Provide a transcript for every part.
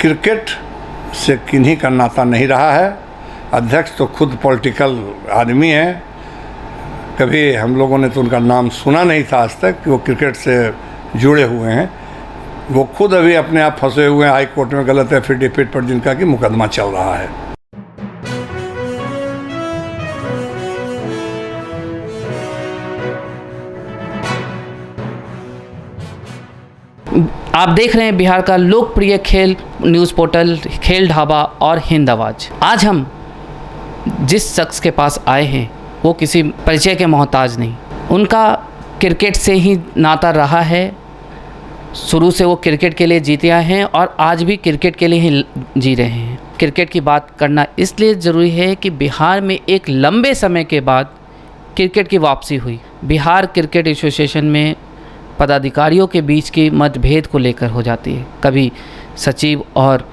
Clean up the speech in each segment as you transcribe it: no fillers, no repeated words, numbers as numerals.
Cricket से किन्हीं का नाता नहीं रहा है। अध्यक्ष तो खुद पॉलिटिकल आदमी हैं, कभी हम लोगों ने तो उनका नाम सुना नहीं था आज तक कि वो क्रिकेट से जुड़े हुए हैं। वो खुद अभी अपने आप फंसे हुए हैं हाई कोर्ट में गलत एफिडेविट पर जिनका कि मुकदमा चल रहा है। आप देख रहे हैं बिहार का लोकप्रिय खेल न्यूज़ पोर्टल खेल ढाबा और हिंद आवाज़। आज हम जिस शख्स के पास आए हैं वो किसी परिचय के मोहताज नहीं। उनका क्रिकेट से ही नाता रहा है। शुरू से वो क्रिकेट के लिए जीते आए हैं और आज भी क्रिकेट के लिए ही जी रहे हैं। क्रिकेट की बात करना इसलिए ज़रूरी है कि बिहार में एक लंबे समय के बाद क्रिकेट की वापसी हुई। बिहार क्रिकेट एसोसिएशन में पदाधिकारियों के बीच की मतभेद को लेकर हो जाती है। कभी सचिव और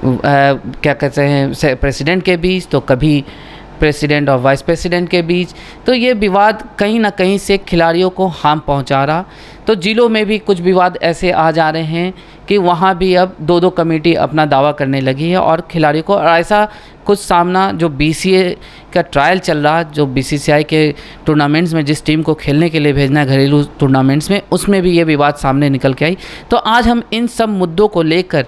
क्या कहते हैं प्रेसिडेंट के बीच, तो कभी प्रेसिडेंट और वाइस प्रेसिडेंट के बीच। तो ये विवाद कहीं ना कहीं से खिलाड़ियों को हार्म पहुंचा रहा। तो जिलों में भी कुछ विवाद ऐसे आ जा रहे हैं कि वहाँ भी अब दो दो कमेटी अपना दावा करने लगी है और खिलाड़ियों को ऐसा कुछ सामना जो बीसीए का ट्रायल चल रहा, जो बीसीसीआई के टूर्नामेंट्स में जिस टीम को खेलने के लिए भेजना है घरेलू टूर्नामेंट्स में, उसमें भी ये विवाद सामने निकल के आई। तो आज हम इन सब मुद्दों को लेकर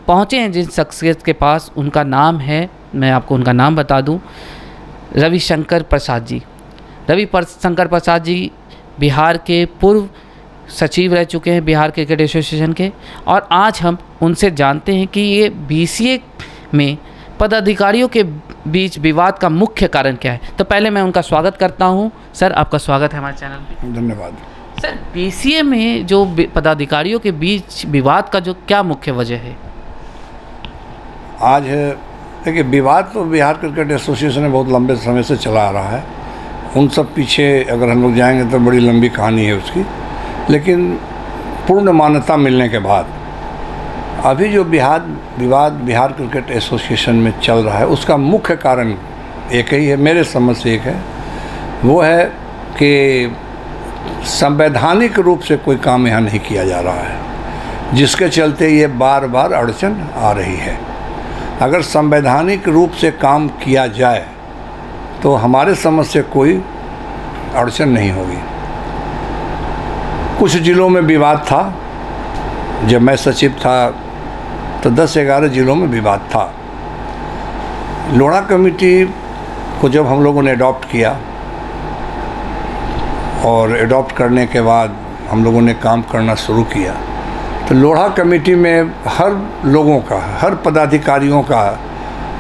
पहुँचे हैं जिन शख्सियत के पास। उनका नाम है, मैं आपको उनका नाम बता दूँ, रविशंकर प्रसाद जी। रविशंकर प्रसाद जी बिहार के पूर्व सचिव रह चुके हैं बिहार क्रिकेट एसोसिएशन के। और आज हम उनसे जानते हैं कि ये बीसीए में पदाधिकारियों के बीच विवाद का मुख्य कारण क्या है। तो पहले मैं उनका स्वागत करता हूं। सर, आपका स्वागत है हमारे चैनल पे। धन्यवाद। सर, बीसीए में जो पदाधिकारियों के बीच विवाद का जो क्या मुख्य वजह है? आज देखिए, विवाद तो बिहार क्रिकेट एसोसिएशन में बहुत लंबे समय से चला आ रहा है। उन सब पीछे अगर हम लोग जाएंगे तो बड़ी लंबी कहानी है उसकी। लेकिन पूर्ण मान्यता मिलने के बाद अभी जो विवाद बिहार क्रिकेट एसोसिएशन में चल रहा है, उसका मुख्य कारण एक ही है, मेरे समझ से एक है। वो है कि संवैधानिक रूप से कोई काम यहाँ नहीं किया जा रहा है, जिसके चलते ये बार बार अड़चन आ रही है। अगर संवैधानिक रूप से काम किया जाए तो हमारे समझ से कोई अड़चन नहीं होगी। कुछ जिलों में विवाद था, जब मैं सचिव था तो 10-11 जिलों में विवाद था। लोढ़ा कमेटी को जब हम लोगों ने अडॉप्ट किया और अडॉप्ट करने के बाद हम लोगों ने काम करना शुरू किया, तो लोढ़ा कमेटी में हर लोगों का, हर पदाधिकारियों का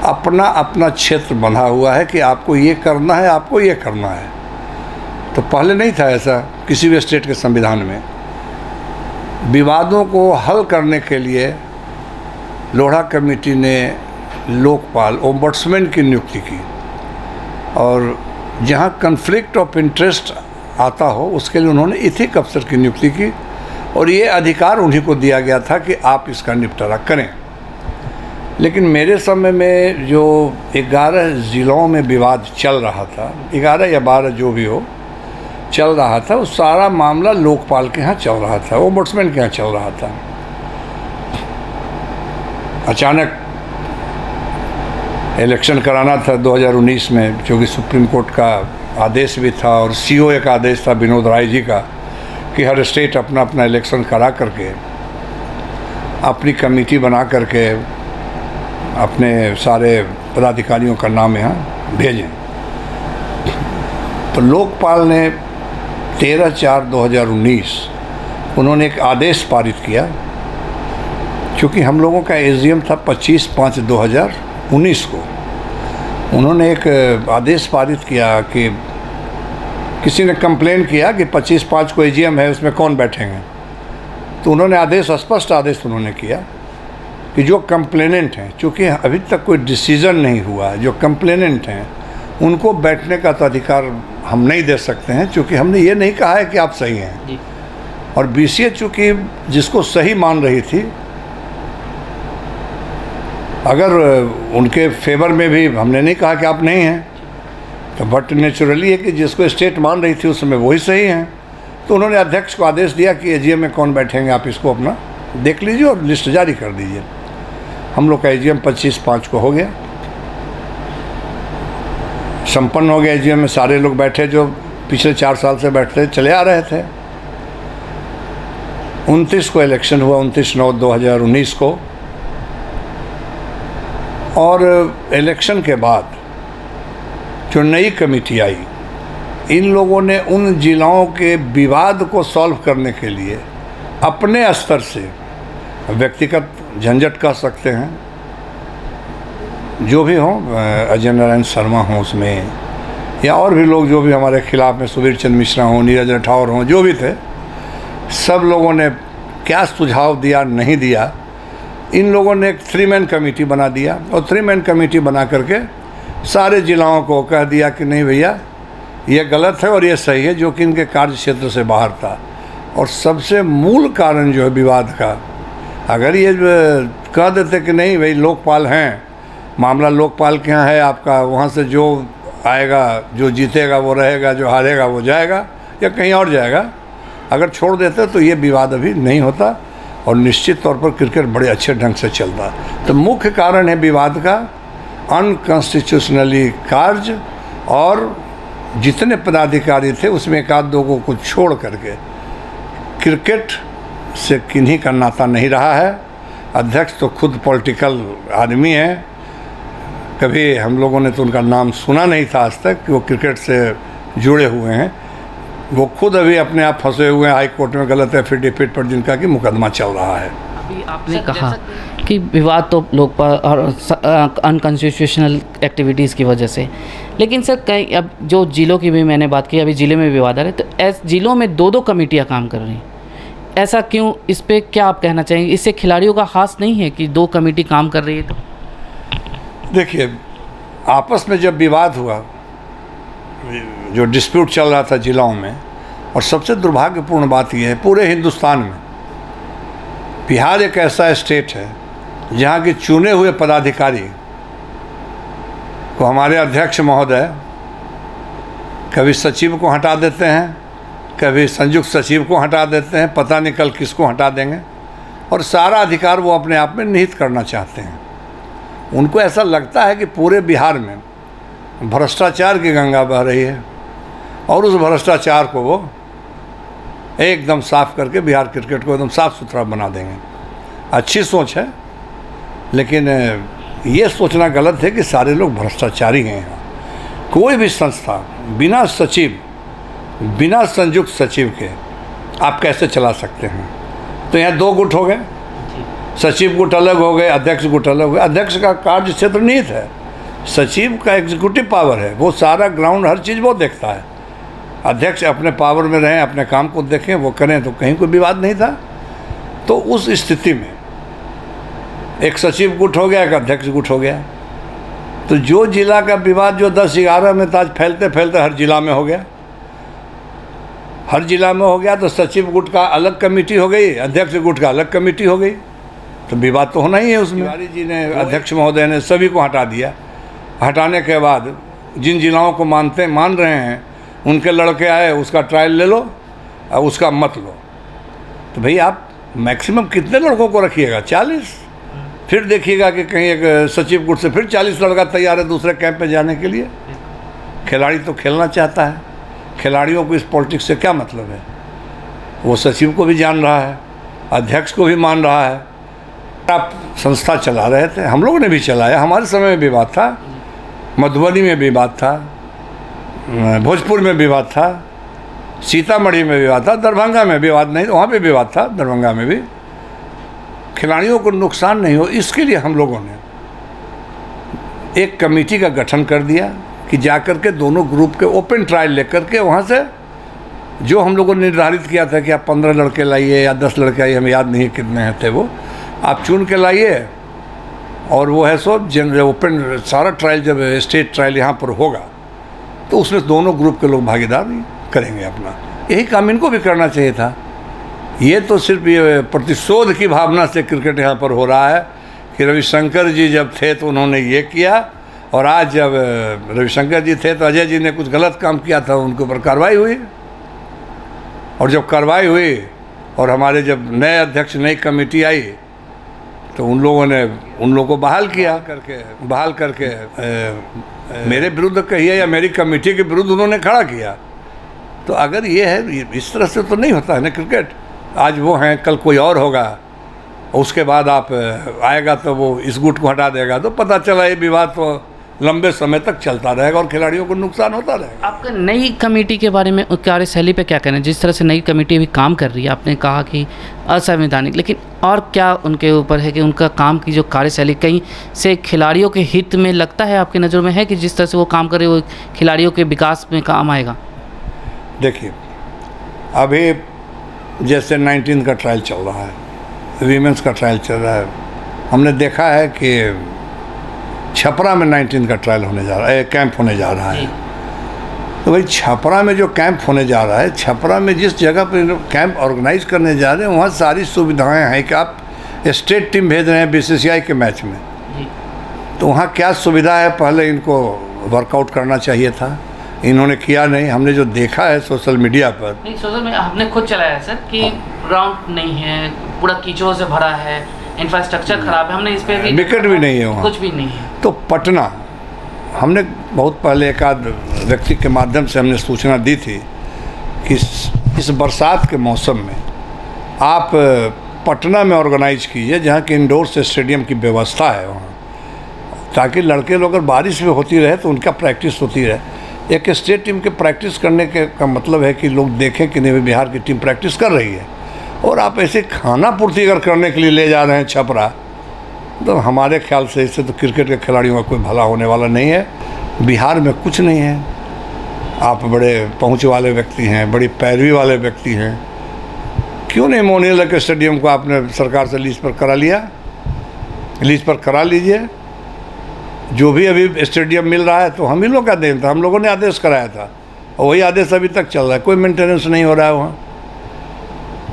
अपना अपना क्षेत्र बंधा हुआ है कि आपको ये करना है, आपको ये करना है। तो पहले नहीं था ऐसा किसी भी स्टेट के संविधान में। विवादों को हल करने के लिए लोढ़ा कमेटी ने लोकपाल ओम्बड्समैन की नियुक्ति की, और जहाँ कन्फ्लिक्ट ऑफ इंटरेस्ट आता हो उसके लिए उन्होंने इथिक अफसर की नियुक्ति की, और ये अधिकार उन्हीं को दिया गया था कि आप इसका निपटारा करें। लेकिन मेरे समय में जो 11 ज़िलों में विवाद चल रहा था, 11 या 12 जो भी हो चल रहा था, वो सारा मामला लोकपाल के यहाँ चल रहा था, ओम्बड्समैन के यहाँ चल रहा था। अचानक इलेक्शन कराना था 2019 में, जो कि सुप्रीम कोर्ट का आदेश भी था और सीओए का आदेश था विनोद राय जी का कि हर स्टेट अपना अपना इलेक्शन करा करके अपनी कमेटी बना करके अपने सारे पदाधिकारियों का नाम यहाँ भेजें। तो लोकपाल ने 13/4/2019 उन्होंने एक आदेश पारित किया। क्योंकि हम लोगों का एजीएम था 25/5/2019 को, उन्होंने एक आदेश पारित किया कि किसी ने कंप्लेन किया कि 25/5 को एजीएम है, उसमें कौन बैठेंगे। तो उन्होंने स्पष्ट आदेश उन्होंने किया कि जो कंप्लेनेंट हैं, चूँकि अभी तक कोई डिसीज़न नहीं हुआ है, जो कंप्लेनेंट हैं उनको बैठने का तो अधिकार हम नहीं दे सकते हैं, क्योंकि हमने ये नहीं कहा है कि आप सही हैं। और बीसीए चूँकि जिसको सही मान रही थी, अगर उनके फेवर में भी हमने नहीं कहा कि आप नहीं हैं, तो बट नेचुरली है कि जिसको स्टेट मान रही थी उस समय वही सही हैं। तो उन्होंने अध्यक्ष को आदेश दिया कि एजीएम में कौन बैठेंगे, आप इसको अपना देख लीजिए और लिस्ट जारी कर दीजिए। हम लोग का एजीएम 25/5 को हो गया, संपन्न हो गया। एजीएम में सारे लोग बैठे जो पिछले 4 साल से बैठते चले आ रहे थे। 29 को इलेक्शन हुआ, 29/9/2019 को। और इलेक्शन के बाद जो नई कमेटी आई, इन लोगों ने उन जिलों के विवाद को सॉल्व करने के लिए अपने स्तर से, व्यक्तिगत झंझट कह सकते हैं, जो भी हों, अजय नारायण शर्मा हों उसमें, या और भी लोग जो भी हमारे खिलाफ में, सुबीर चंद्र मिश्रा हों, नीरज राठौर हों, जो भी थे, सब लोगों ने क्या सुझाव दिया नहीं दिया, इन लोगों ने एक 3 मैन कमेटी बना दिया। और 3 मैन कमेटी बना करके सारे जिलाओं को कह दिया कि नहीं भैया ये गलत है और ये सही है, जो कि इनके कार्य क्षेत्र से बाहर था। और सबसे मूल कारण जो है विवाद का, अगर ये कह देते कि नहीं भाई लोकपाल हैं, मामला लोकपाल के यहाँ है, आपका वहाँ से जो आएगा, जो जीतेगा वो रहेगा, जो हारेगा वो जाएगा या कहीं और जाएगा, अगर छोड़ देते तो ये विवाद अभी नहीं होता और निश्चित तौर पर क्रिकेट बड़े अच्छे ढंग से चलता। तो मुख्य कारण है विवाद का अनकॉन्स्टिट्यूशनली कार्य, और जितने पदाधिकारी थे उसमें 1-2 को छोड़ करके क्रिकेट से किन्हीं का नाता नहीं रहा है। अध्यक्ष तो खुद पॉलिटिकल आदमी हैं, कभी हम लोगों ने तो उनका नाम सुना नहीं था आज तक कि वो क्रिकेट से जुड़े हुए हैं। वो खुद अभी अपने आप फंसे हुए हैं हाई कोर्ट में गलत एफिडेविट पर, जिनका कि मुकदमा चल रहा है। अभी आपने कहा कि विवाद तो लोकपाल और अनकॉन्स्टिट्यूशनल एक्टिविटीज़ की वजह से, लेकिन सर कई, अब जो जिलों की भी मैंने बात की, अभी ज़िले में विवाद आ रहे, तो जिलों में 2-2 कमेटियाँ काम कर रही हैं, ऐसा क्यों? इस पर क्या आप कहना चाहेंगे? इससे खिलाड़ियों का हाथ नहीं है कि 2 कमेटी काम कर रही है? तो देखिए, आपस में जब विवाद हुआ, जो डिस्प्यूट चल रहा था जिलों में, और सबसे दुर्भाग्यपूर्ण बात यह है पूरे हिंदुस्तान में, बिहार एक ऐसा स्टेट है जहाँ के चुने हुए पदाधिकारी को हमारे अध्यक्ष महोदय कभी सचिव को हटा देते हैं, कभी संयुक्त सचिव को हटा देते हैं, पता नहीं कल किसको हटा देंगे, और सारा अधिकार वो अपने आप में निहित करना चाहते हैं। उनको ऐसा लगता है कि पूरे बिहार में भ्रष्टाचार की गंगा बह रही है और उस भ्रष्टाचार को वो एकदम साफ करके बिहार क्रिकेट को एकदम साफ सुथरा बना देंगे। अच्छी सोच है, लेकिन ये सोचना गलत है कि सारे लोग भ्रष्टाचारी हैं। यहाँ कोई भी संस्था बिना सचिव, बिना संयुक्त सचिव के आप कैसे चला सकते हैं? तो यहाँ 2 गुट हो गए, सचिव गुट अलग हो गए, अध्यक्ष गुट अलग हो गए। अध्यक्ष का कार्य क्षेत्र निहित है, सचिव का एग्जीक्यूटिव पावर है, वो सारा ग्राउंड हर चीज़ वो देखता है। अध्यक्ष अपने पावर में रहें, अपने काम को देखें, वो करें, तो कहीं कोई विवाद नहीं था। तो उस स्थिति में एक सचिव गुट हो गया, एक अध्यक्ष गुट हो गया। तो जो जिला का विवाद जो 10-11 में था, आज फैलते फैलते हर जिला में हो गया। हर जिला में हो गया तो सचिव गुट का अलग कमेटी हो गई, अध्यक्ष गुट का अलग कमेटी हो गई, तो विवाद तो होना ही है उसमें। तिवारी जी ने, अध्यक्ष महोदय ने सभी को हटा दिया। हटाने के बाद जिन जिलाओं को मान रहे हैं, उनके लड़के आए, उसका ट्रायल ले लो और उसका मत लो। तो भाई आप मैक्सिमम कितने लड़कों को रखिएगा? 40। फिर देखिएगा कि कहीं एक सचिव गुट से फिर 40 लड़का तैयार है दूसरे कैंप में जाने के लिए। खिलाड़ी तो खेलना चाहता है, खिलाड़ियों को इस पॉलिटिक्स से क्या मतलब है? वो सचिव को भी जान रहा है, अध्यक्ष को भी मान रहा है। आप संस्था चला रहे थे, हम लोगों ने भी चलाया, हमारे समय में विवाद था, मधुबनी में विवाद था, भोजपुर में विवाद था, सीतामढ़ी में विवाद था, दरभंगा में विवाद नहीं, वहाँ पे विवाद था, दरभंगा में भी। खिलाड़ियों को नुकसान नहीं हो, इसके लिए हम लोगों ने एक कमेटी का गठन कर दिया कि जाकर के दोनों ग्रुप के ओपन ट्रायल लेकर के वहाँ से जो हम लोगों ने निर्धारित किया था कि आप 15 लड़के लाइए या 10 लड़के आइए, हमें याद नहीं कितने हैं थे वो, आप चुन के लाइए। और वो है सो ओपन सारा ट्रायल, जब स्टेट ट्रायल यहाँ पर होगा तो उसमें दोनों ग्रुप के लोग भागीदारी करेंगे अपना। यही काम इनको भी करना चाहिए था। ये तो सिर्फ ये प्रतिशोध की भावना से क्रिकेट यहाँ पर हो रहा है कि रविशंकर जी जब थे तो उन्होंने ये किया, और आज जब रविशंकर जी थे तो अजय जी ने कुछ गलत काम किया था, उनके ऊपर कार्रवाई हुई। और जब कार्रवाई हुई और हमारे जब नए अध्यक्ष, नई कमेटी आई, तो उन लोगों को बहाल करके मेरे विरुद्ध कहिए या मेरी कमेटी के विरुद्ध उन्होंने खड़ा किया। तो अगर ये है, इस तरह से तो नहीं होता है ना क्रिकेट। आज वो हैं, कल कोई और होगा, उसके बाद आप आएगा तो वो इस गुट को हटा देगा, तो पता चला ये विवाद तो लंबे समय तक चलता रहेगा और खिलाड़ियों को नुकसान होता रहेगा। आपका नई कमेटी के बारे में, कार्यशैली पे क्या कहना है? जिस तरह से नई कमेटी अभी काम कर रही है, आपने कहा कि असंवैधानिक, लेकिन और क्या उनके ऊपर है कि उनका काम की जो कार्यशैली कहीं से खिलाड़ियों के हित में लगता है, आपकी नज़र में है कि जिस तरह से वो काम करे वो खिलाड़ियों के विकास में काम आएगा? देखिए, अभी जैसे 19 का ट्रायल चल रहा है, वीमेंस का ट्रायल चल रहा है, हमने देखा है कि छपरा में 19 का ट्रायल होने जा रहा है, कैंप होने जा रहा है। तो भाई छपरा में जो कैंप होने जा रहा है, छपरा में जिस जगह पर कैंप ऑर्गेनाइज करने जा रहे हैं वहाँ सारी सुविधाएं हैं कि आप स्टेट टीम भेज रहे हैं बीसीसीआई के मैच में, तो वहाँ क्या सुविधा है पहले इनको वर्कआउट करना चाहिए था। इन्होंने किया नहीं। हमने जो देखा है सोशल मीडिया पर, नहीं, सोशल मीडिया हमने खुद चलाया है सर कि ग्राउंड नहीं है, पूरा कीचड़ से भरा है, इंफ्रास्ट्रक्चर खराब है, हमने इस पे भी विकेट भी नहीं है वहाँ, कुछ भी नहीं है। तो पटना, हमने बहुत पहले एक आध व्यक्ति के माध्यम से हमने सूचना दी थी कि इस बरसात के मौसम में आप पटना में ऑर्गेनाइज कीजिए जहाँ की इंडोर से स्टेडियम की व्यवस्था है वहाँ, ताकि लड़के लोग अगर बारिश में होती रहे तो उनका प्रैक्टिस होती रहे। एक स्टेट टीम के प्रैक्टिस करने का मतलब है कि लोग देखें कि नहीं बिहार की टीम प्रैक्टिस कर रही है। और आप ऐसे खाना पूर्ति अगर करने के लिए ले जा रहे हैं छपरा, तो हमारे ख्याल से इससे तो क्रिकेट के खिलाड़ियों का कोई भला होने वाला नहीं है। बिहार में कुछ नहीं है, आप बड़े पहुंच वाले व्यक्ति हैं, बड़ी पैरवी वाले व्यक्ति हैं, क्यों नहीं मोनियल के स्टेडियम को आपने सरकार से लीज पर करा लिया? लीज पर करा लीजिए। जो भी अभी स्टेडियम मिल रहा है तो हम ही लोग का देन था, हम लोगों ने आदेश कराया था और वही आदेश अभी तक चल रहा है, कोई मेंटेनेंस नहीं हो रहा है वहाँ।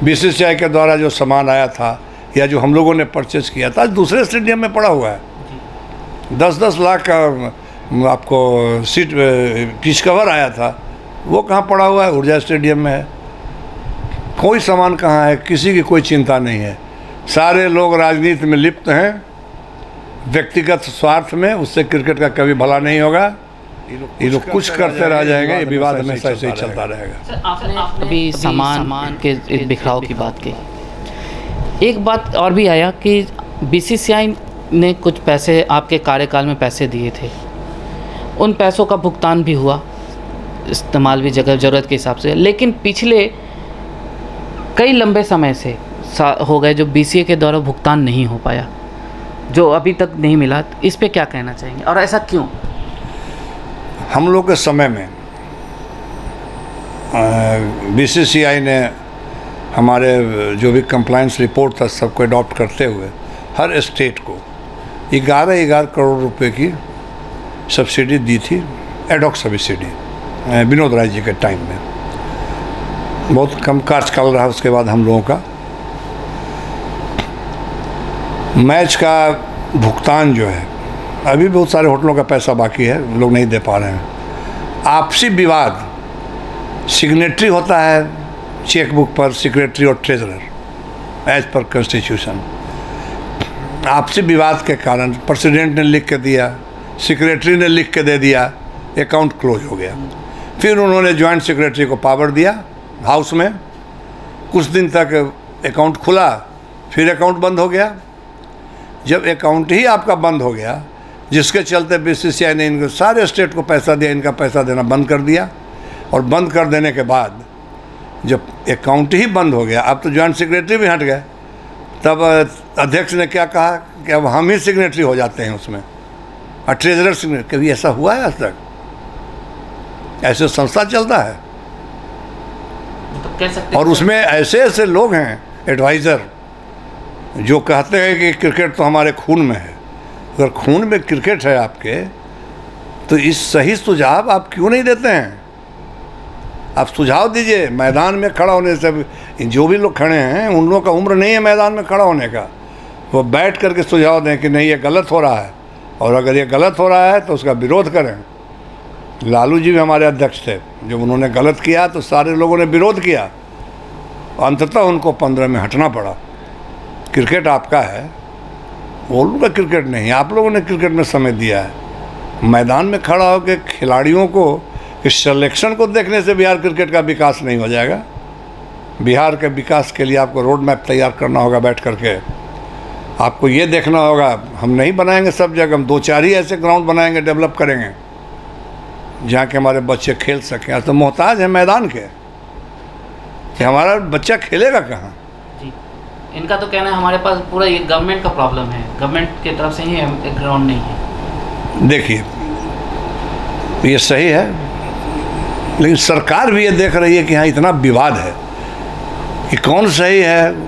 बीसीसीआई के द्वारा जो सामान आया था या जो हम लोगों ने परचेज किया था, आज दूसरे स्टेडियम में पड़ा हुआ है। 10-10 लाख का आपको सीट पिच कवर आया था, वो कहाँ पड़ा हुआ है? ऊर्जा स्टेडियम में है। कोई सामान कहाँ है? किसी की कोई चिंता नहीं है। सारे लोग राजनीति में लिप्त हैं, व्यक्तिगत स्वार्थ में। उससे क्रिकेट का कभी भला नहीं होगा। ये लोग कुछ करते रह जाएंगे, ये विवाद हमेशा ऐसे ही चलता रहेगा। आपने अभी सामान के बिखराव की बात की, एक बात और भी आया कि बीसीसीआई ने कुछ पैसे आपके कार्यकाल में पैसे दिए थे, उन पैसों का भुगतान भी हुआ, इस्तेमाल भी जगह ज़रूरत के हिसाब से, लेकिन पिछले कई लंबे समय से हो गए जो बीसीए के द्वारा भुगतान नहीं हो पाया, जो अभी तक नहीं मिला। इस पे क्या कहना चाहेंगे और ऐसा क्यों? हम लोग के समय में बीसीसीआई ने हमारे जो भी कंप्लायंस रिपोर्ट था सबको अडॉप्ट करते हुए हर स्टेट को 11 करोड़ रुपए की सब्सिडी दी थी, एडॉक सब्सिडी विनोद राय जी के टाइम में। बहुत कम कार्यकाल रहा उसके बाद हम लोगों का। मैच का भुगतान जो है, अभी बहुत सारे होटलों का पैसा बाकी है, लोग नहीं दे पा रहे हैं। आपसी विवाद, सिग्नेटरी होता है चेकबुक पर, सेक्रेटरी और ट्रेजरर एज पर कॉन्स्टिट्यूशन। आपसी विवाद के कारण प्रेसिडेंट ने लिख के दिया, सेक्रेटरी ने लिख के दे दिया, अकाउंट क्लोज हो गया। फिर उन्होंने जॉइंट सेक्रेटरी को पावर दिया हाउस में, कुछ दिन तक अकाउंट खुला, फिर अकाउंट बंद हो गया। जब अकाउंट ही आपका बंद हो गया, जिसके चलते बीसीसीआई ने इनको सारे स्टेट को पैसा दिया, इनका पैसा देना बंद कर दिया। और बंद कर देने के बाद जब अकाउंट ही बंद हो गया, अब तो जॉइंट सेक्रेटरी भी हट गए, तब अध्यक्ष ने क्या कहा कि अब हम ही सिग्नेटरी हो जाते हैं उसमें, और ट्रेजरर सिग्नेटरी। कभी ऐसा हुआ है आज तक? ऐसे संस्था चलता है? तो कह सकते और उसमें ऐसे ऐसे लोग हैं एडवाइज़र जो कहते हैं कि क्रिकेट तो हमारे खून में है। अगर खून में क्रिकेट है आपके, तो इस सही सुझाव आप क्यों नहीं देते हैं? आप सुझाव दीजिए। मैदान में खड़ा होने से, जो भी लोग खड़े हैं उन लोगों का उम्र नहीं है मैदान में खड़ा होने का, वो बैठ करके सुझाव दें कि नहीं ये गलत हो रहा है, और अगर ये गलत हो रहा है तो उसका विरोध करें। लालू जी भी हमारे अध्यक्ष थे, जब उन्होंने गलत किया तो सारे लोगों ने विरोध किया, अंततः उनको 15 में हटना पड़ा। क्रिकेट आपका है, वो लोग का क्रिकेट नहीं, आप लोगों ने क्रिकेट में समय दिया है। मैदान में खड़ा होकर खिलाड़ियों को इस सिलेक्शन को देखने से बिहार क्रिकेट का विकास नहीं हो जाएगा। बिहार के विकास के लिए आपको रोड मैप तैयार करना होगा बैठ करके। आपको ये देखना होगा, हम नहीं बनाएंगे सब जगह, हम 2-4 ही ऐसे ग्राउंड बनाएंगे, डेवलप करेंगे जहाँ के हमारे बच्चे खेल सकें। आज तो मोहताज है मैदान के कि हमारा बच्चा खेलेगा कहाँ। जी, इनका तो कहना है हमारे पास पूरा ये गवर्नमेंट का प्रॉब्लम है, गवर्नमेंट की तरफ से ही एक ग्राउंड नहीं है। देखिए, ये सही है, लेकिन सरकार भी ये देख रही है कि हाँ इतना विवाद है कि कौन सही है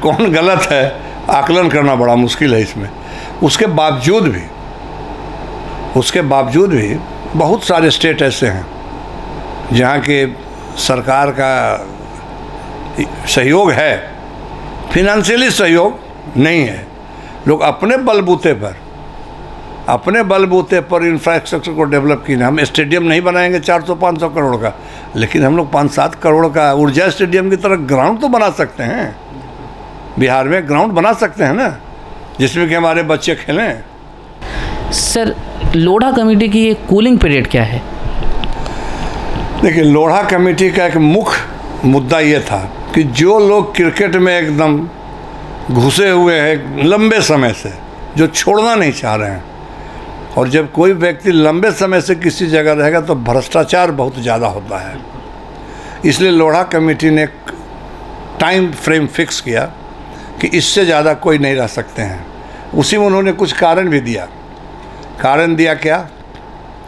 कौन गलत है, आकलन करना बड़ा मुश्किल है इसमें। उसके बावजूद भी बहुत सारे स्टेट ऐसे हैं जहाँ के सरकार का सहयोग है, फिनंशियली सहयोग नहीं है। लोग अपने बलबूते पर इंफ्रास्ट्रक्चर को डेवलप किए। हम स्टेडियम नहीं बनाएंगे 400-500 करोड़ का, लेकिन हम लोग 5-7 करोड़ का ऊर्जा स्टेडियम की तरह ग्राउंड तो बना सकते हैं। बिहार में ग्राउंड बना सकते हैं ना, जिसमें कि हमारे बच्चे खेलें। सर, लोढ़ा कमेटी की ये कूलिंग पीरियड क्या है? देखिए, लोढ़ा कमेटी का एक मुख्य मुद्दा ये था कि जो लोग क्रिकेट में एकदम घुसे हुए हैं लंबे समय से, जो छोड़ना नहीं चाह रहे हैं, और जब कोई व्यक्ति लंबे समय से किसी जगह रहेगा तो भ्रष्टाचार बहुत ज़्यादा होता है। इसलिए लोढ़ा कमेटी ने एक टाइम फ्रेम फिक्स किया कि इससे ज़्यादा कोई नहीं रह सकते हैं। उसी में उन्होंने कुछ कारण भी दिया। कारण दिया क्या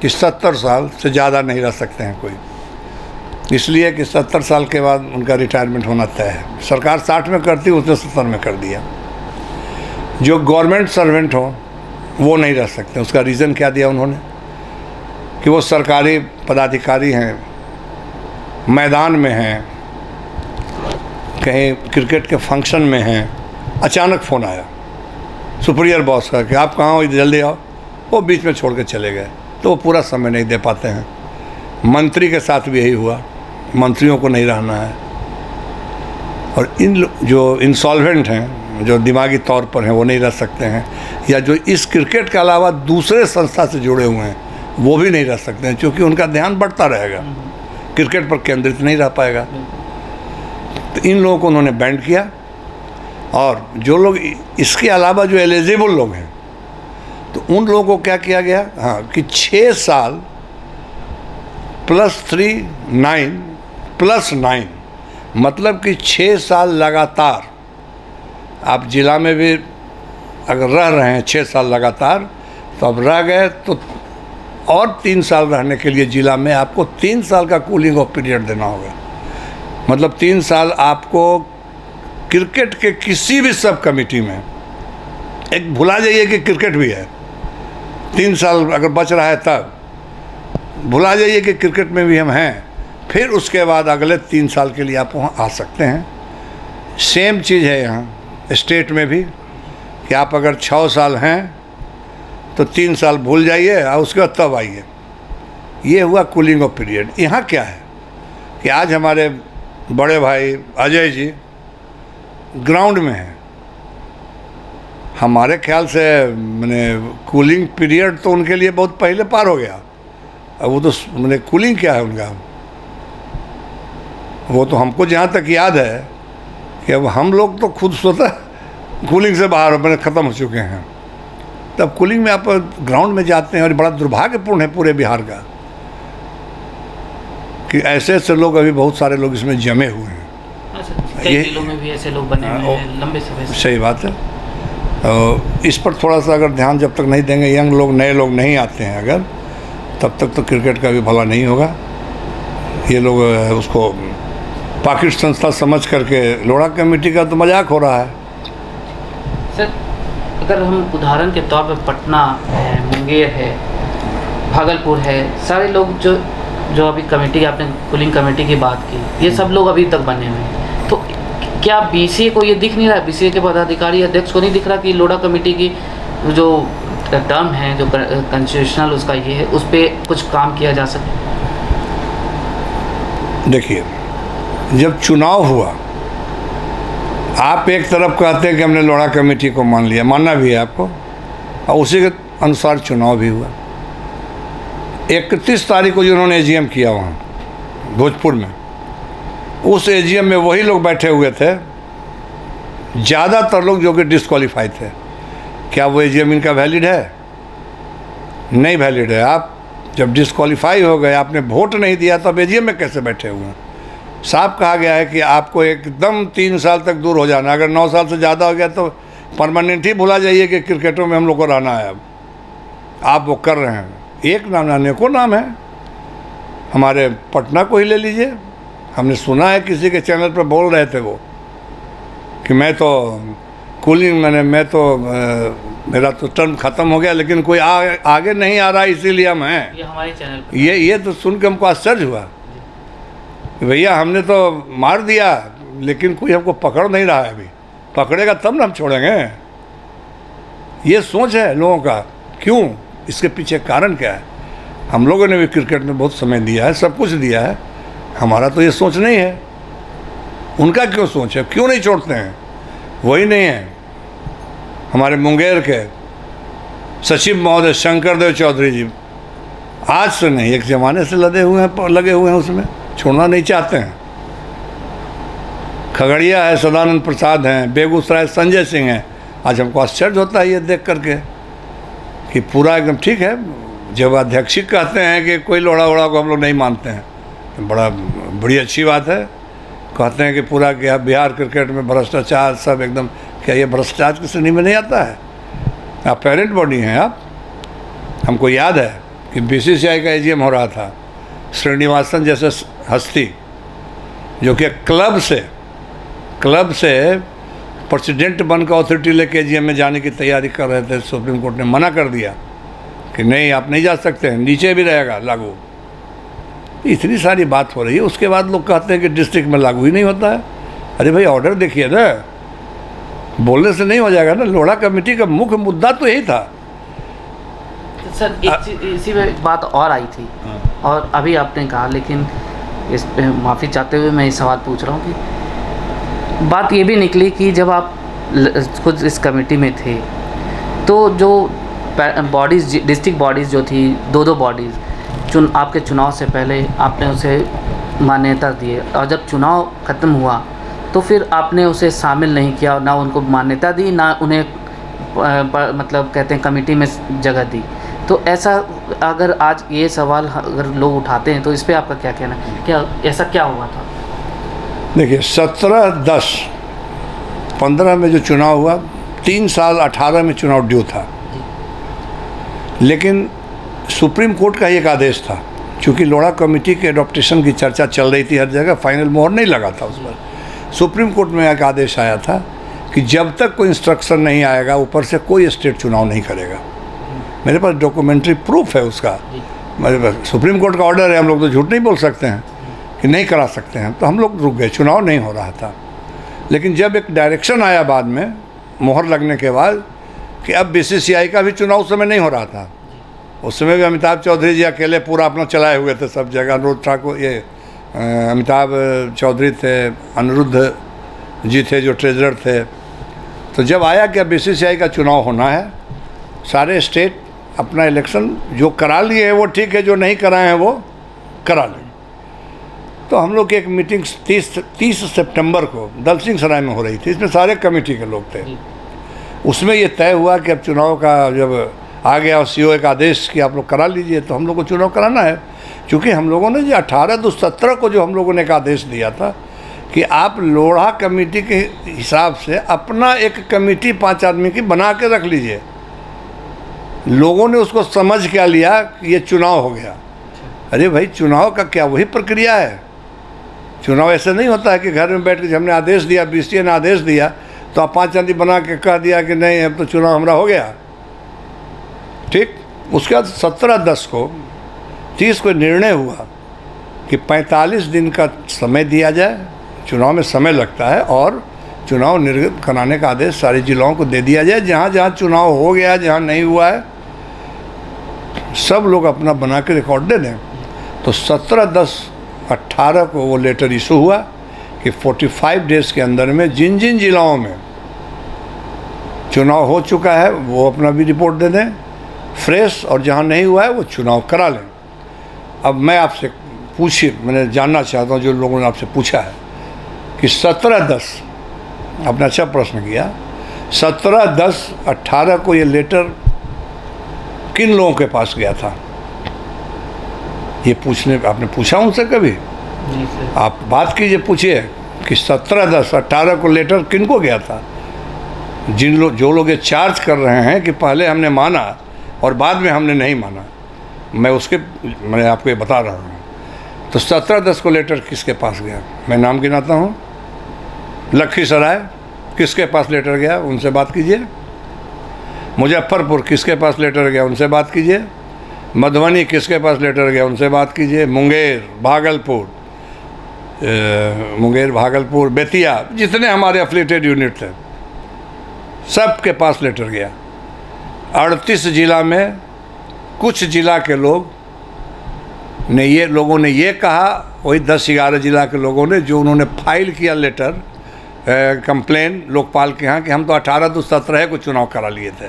कि 70 साल से ज़्यादा नहीं रह सकते हैं कोई, इसलिए कि 70 साल के बाद उनका रिटायरमेंट होना तय है। सरकार 60 में करती, उसने 70 में कर दिया। जो गवर्नमेंट सर्वेंट हो वो नहीं रह सकते। उसका रीज़न क्या दिया उन्होंने कि वो सरकारी पदाधिकारी हैं, मैदान में हैं, कहीं क्रिकेट के फंक्शन में हैं, अचानक फ़ोन आया सुपीरियर बॉस का कि आप कहाँ हो, जल्दी आओ। वो बीच में छोड़ के चले गए, तो वो पूरा समय नहीं दे पाते हैं। मंत्री के साथ भी यही हुआ, मंत्रियों को नहीं रहना है। और जो इंसॉल्वेंट हैं, जो दिमागी तौर पर हैं, वो नहीं रह सकते हैं, या जो इस क्रिकेट के अलावा दूसरे संस्था से जुड़े हुए हैं वो भी नहीं रह सकते हैं, क्योंकि उनका ध्यान बढ़ता रहेगा, क्रिकेट पर केंद्रित नहीं रह पाएगा। तो इन लोगों को उन्होंने बैंड किया। और जो लोग इसके अलावा जो एलिजिबल लोग हैं, तो उन लोगों को क्या किया गया, हाँ, कि 6 साल +3 9 मतलब कि 6 साल लगातार आप जिला में भी अगर रह रहे हैं 6 साल लगातार, तो अब रह गए तो और 3 साल रहने के लिए जिला में आपको 3 साल का कूलिंग ऑफ पीरियड देना होगा। मतलब 3 साल आपको क्रिकेट के किसी भी सब कमेटी में, एक भुला जाइए कि क्रिकेट भी है, 3 साल अगर बच रहा है तब भुला जाइए कि क्रिकेट में भी हम हैं, फिर उसके बाद अगले 3 साल के लिए आप वहाँ आ सकते हैं। सेम चीज़ है यहाँ स्टेट में भी कि आप अगर 6 साल हैं तो 3 साल भूल जाइए और उसके बाद तब आइए। ये हुआ कूलिंग ऑफ पीरियड। यहाँ क्या है कि आज हमारे बड़े भाई अजय जी ग्राउंड में हैं। हमारे ख्याल से मैंने कूलिंग पीरियड तो उनके लिए बहुत पहले पार हो गया। अब वो तो मैंने कूलिंग क्या है उनका, वो तो हमको जहाँ तक याद है कि अब हम लोग तो खुद स्वतः कूलिंग से बाहर मैंने ख़त्म हो चुके हैं। तब कूलिंग में आप ग्राउंड में जाते हैं, और बड़ा दुर्भाग्यपूर्ण है पूरे बिहार का कि ऐसे ऐसे लोग, अभी बहुत सारे लोग इसमें जमे हुए हैं। कई जिलों में भी ऐसे लोग बने हुए हैं लंबे समय से। सही बात है। इस पर थोड़ा सा अगर ध्यान जब तक नहीं देंगे, यंग लोग, नए लोग नहीं आते हैं अगर, तब तक तो क्रिकेट का भी भला नहीं होगा। ये लोग उसको पॉकेट संस्था समझ करके लोढ़ा कमेटी का तो मजाक हो रहा है। सर, अगर हम उदाहरण के तौर पर पटना है, मुंगेर है, भागलपुर है, सारे लोग जो अभी कमेटी, आपने कूलिंग कमेटी की बात की, ये सब लोग अभी तक बने हुए हैं, तो क्या बीसीए को ये दिख नहीं रहा, बीसीए के पदाधिकारी अध्यक्ष को नहीं दिख रहा कि लोढ़ा कमेटी की जो टर्म है, जो कॉन्स्टिट्यूशनल उसका ये है, उस पर कुछ काम किया जा सके? देखिए, जब चुनाव हुआ आप एक तरफ कहते हैं कि हमने लोढ़ा कमेटी को मान लिया, मानना भी है आपको, और उसी के अनुसार चुनाव भी हुआ। 31 तारीख को जिन्होंने एजीएम किया वहाँ भोजपुर में, उस एजीएम में वही लोग बैठे हुए थे, ज़्यादातर लोग जो कि डिस्क्वालीफाई थे। क्या वो एजीएम इनका वैलिड है? नहीं वैलिड है। आप जब डिस्क्वालीफाई हो गए, आपने वोट नहीं दिया, तो अब एजीएम में कैसे बैठे हुए हैं? साफ कहा गया है कि आपको एकदम 3 साल तक दूर हो जाना। अगर 9 साल से ज़्यादा हो गया तो परमानेंट ही भुला जाइए कि क्रिकेटों में हम लोग को रहना है। अब आप वो कर रहे हैं। एक नाम अनेकों नाम है। हमारे पटना को ही ले लीजिए, हमने सुना है किसी के चैनल पर बोल रहे थे वो कि मैं तो कूलिंग मैं तो मेरा तो टर्म ख़त्म हो गया, लेकिन कोई आगे नहीं आ रहा, इसीलिए हम हैं। ये हमारे चैनल पर ये तो सुन के हमको आश्चर्य हुआ कि भैया हमने तो मार दिया, लेकिन कोई हमको पकड़ नहीं रहा है। अभी पकड़ेगा तब ना हम छोड़ेंगे। ये सोच है लोगों का। क्यों? इसके पीछे कारण क्या है? हम लोगों ने भी क्रिकेट में बहुत समय दिया है, सब कुछ दिया है। हमारा तो ये सोच नहीं है। उनका क्यों सोच है? क्यों नहीं छोड़ते हैं? वही नहीं है। हमारे मुंगेर के सचिव महोदय शंकर देव चौधरी जी आज से नहीं, एक ज़माने से लगे हुए हैं उसमें, छोड़ना नहीं चाहते हैं। खगड़िया है, सदानंद प्रसाद हैं, बेगूसराय संजय सिंह हैं। आज हमको आश्चर्य होता है ये देख करके कि पूरा एकदम ठीक है। जब अध्यक्ष कहते हैं कि कोई लोढ़ा वोढ़ा को हम लोग नहीं मानते हैं, तो बड़ी अच्छी बात है। कहते हैं कि पूरा क्या बिहार क्रिकेट में भ्रष्टाचार सब एकदम, क्या ये भ्रष्टाचार की श्रेणी में नहीं आता है? आप पेरेंट बॉडी हैं आप। हमको याद है कि बीसीसीआई का एजीएम हो रहा था, श्रीनिवासन जैसे हस्ती जो कि क्लब से प्रेसिडेंट बनकर अथॉरिटी लेके एजीएम में जाने की तैयारी कर रहे थे। सुप्रीम कोर्ट ने मना कर दिया कि नहीं, आप नहीं जा सकते हैं, नीचे भी रहेगा लागू। इतनी सारी बात हो रही है। उसके बाद लोग कहते हैं कि डिस्ट्रिक्ट में लागू ही नहीं होता है। अरे भाई ऑर्डर देखिए ना, बोलने से नहीं हो जाएगा ना। लोढ़ा कमेटी का मुख्य मुद्दा तो यही था। सर इसी में एक बात और आई थी, और अभी आपने कहा, लेकिन इस पे माफ़ी चाहते हुए मैं ये सवाल पूछ रहा हूँ कि बात ये भी निकली कि जब आप खुद इस कमेटी में थे, तो जो बॉडीज़, डिस्ट्रिक्ट बॉडीज़ जो थी, दो बॉडीज़ आपके चुनाव से पहले आपने उसे मान्यता दिए, और जब चुनाव ख़त्म हुआ तो फिर आपने उसे शामिल नहीं किया, ना उनको मान्यता दी, ना उन्हें मतलब कहते हैं कमेटी में जगह दी। तो ऐसा अगर आज ये सवाल अगर लोग उठाते हैं, तो इस पे आपका क्या कहना है? क्या ऐसा क्या हुआ था? देखिए 17-10-15 में जो चुनाव हुआ, 3 साल 18 में चुनाव ड्यू था, लेकिन सुप्रीम कोर्ट का एक आदेश था। चूँकि लोढ़ा कमेटी के एडॉप्टेशन की चर्चा चल रही थी हर जगह, फाइनल मोहर नहीं लगा था उस पर। सुप्रीम कोर्ट में एक आदेश आया था कि जब तक कोई इंस्ट्रक्शन नहीं आएगा ऊपर से, कोई स्टेट चुनाव नहीं करेगा। मेरे पास डॉक्यूमेंट्री प्रूफ है उसका। मेरे पास सुप्रीम कोर्ट का ऑर्डर है। हम लोग तो झूठ नहीं बोल सकते हैं कि नहीं करा सकते हैं। तो हम लोग रुक गए, चुनाव नहीं हो रहा था। लेकिन जब एक डायरेक्शन आया बाद में, मोहर लगने के बाद, कि अब बीसीसीआई का भी चुनाव उस समय नहीं हो रहा था। उस समय भी अमिताभ चौधरी जी अकेले पूरा अपना चलाए हुए थे सब जगह। अनुरुद्ध ठाकुर, ये अमिताभ चौधरी थे, अनिरुद्ध जी थे जो ट्रेजरर थे। तो जब आया कि अब बीसीसीआई का चुनाव होना है, सारे स्टेट अपना इलेक्शन जो करा लिए हैं वो ठीक है, जो नहीं कराए हैं वो करा लें। तो हम लोग की एक मीटिंग 30 सितंबर को दलसिंह सराय में हो रही थी। इसमें सारे कमेटी के लोग थे। उसमें ये तय हुआ कि अब चुनाव का जब आ गया और सीओ एक आदेश कि आप लोग करा लीजिए, तो हम लोग को चुनाव कराना है। क्योंकि हम लोगों ने जो 18/2/17 को जो हम लोगों ने एक आदेश दिया था कि आप लोढ़ा कमेटी के हिसाब से अपना एक कमेटी 5 आदमी की बना के रख लीजिए। लोगों ने उसको समझ क्या लिया कि ये चुनाव हो गया। अरे भाई, चुनाव का क्या वही प्रक्रिया है? चुनाव ऐसे नहीं होता है कि घर में बैठ के हमने आदेश दिया, बीसीए ने आदेश दिया, तो आप 5 आदमी बना के कह दिया कि नहीं अब तो चुनाव हमारा हो गया। ठीक। उसके बाद 17/10 को 30 को निर्णय हुआ कि 45 दिन का समय दिया जाए। चुनाव में समय लगता है, और चुनाव निर्गत कराने का आदेश सारे जिलों को दे दिया जाए। जहाँ जहाँ चुनाव हो गया, जहाँ नहीं हुआ है, सब लोग अपना बना के रिकॉर्ड दे दें। तो 17/10/18 को वो लेटर इशू हुआ कि 45 डेज़ के अंदर में जिन जिन जिलाओं में चुनाव हो चुका है वो अपना भी रिपोर्ट दे दें फ्रेश, और जहाँ नहीं हुआ है वो चुनाव करा लें। अब मैं आपसे मैंने जानना चाहता हूँ, जो लोगों ने आपसे पूछा है कि 17/10, आपने अच्छा प्रश्न किया, 17/10/18 को ये लेटर किन लोगों के पास गया था, ये आपने पूछा उनसे कभी? नहीं सर। आप बात कीजिए, पूछिए कि 17/10/18 को लेटर किन को गया था। जो लोग ये चार्ज कर रहे हैं कि पहले हमने माना और बाद में हमने नहीं माना, मैं आपको ये बता रहा हूँ। तो 17/10 को लेटर किसके पास गया? मैं नाम गिनाता हूँ। लखीसराय किसके पास लेटर गया? उनसे बात कीजिए। मुजफ्फरपुर किसके पास लेटर गया? उनसे बात कीजिए। मधुबनी किसके पास लेटर गया? उनसे बात कीजिए। मुंगेर, भागलपुर, बेतिया, जितने हमारे एफिलिएटेड यूनिट थे सब के पास लेटर गया। 38 जिला में कुछ जिला के लोगों ने ये कहा, वही 10-11 जिला के लोगों ने, जो उन्होंने फाइल किया लेटर कंप्लेन लोकपाल के यहाँ कि हम तो 18/17 को चुनाव करा लिए थे।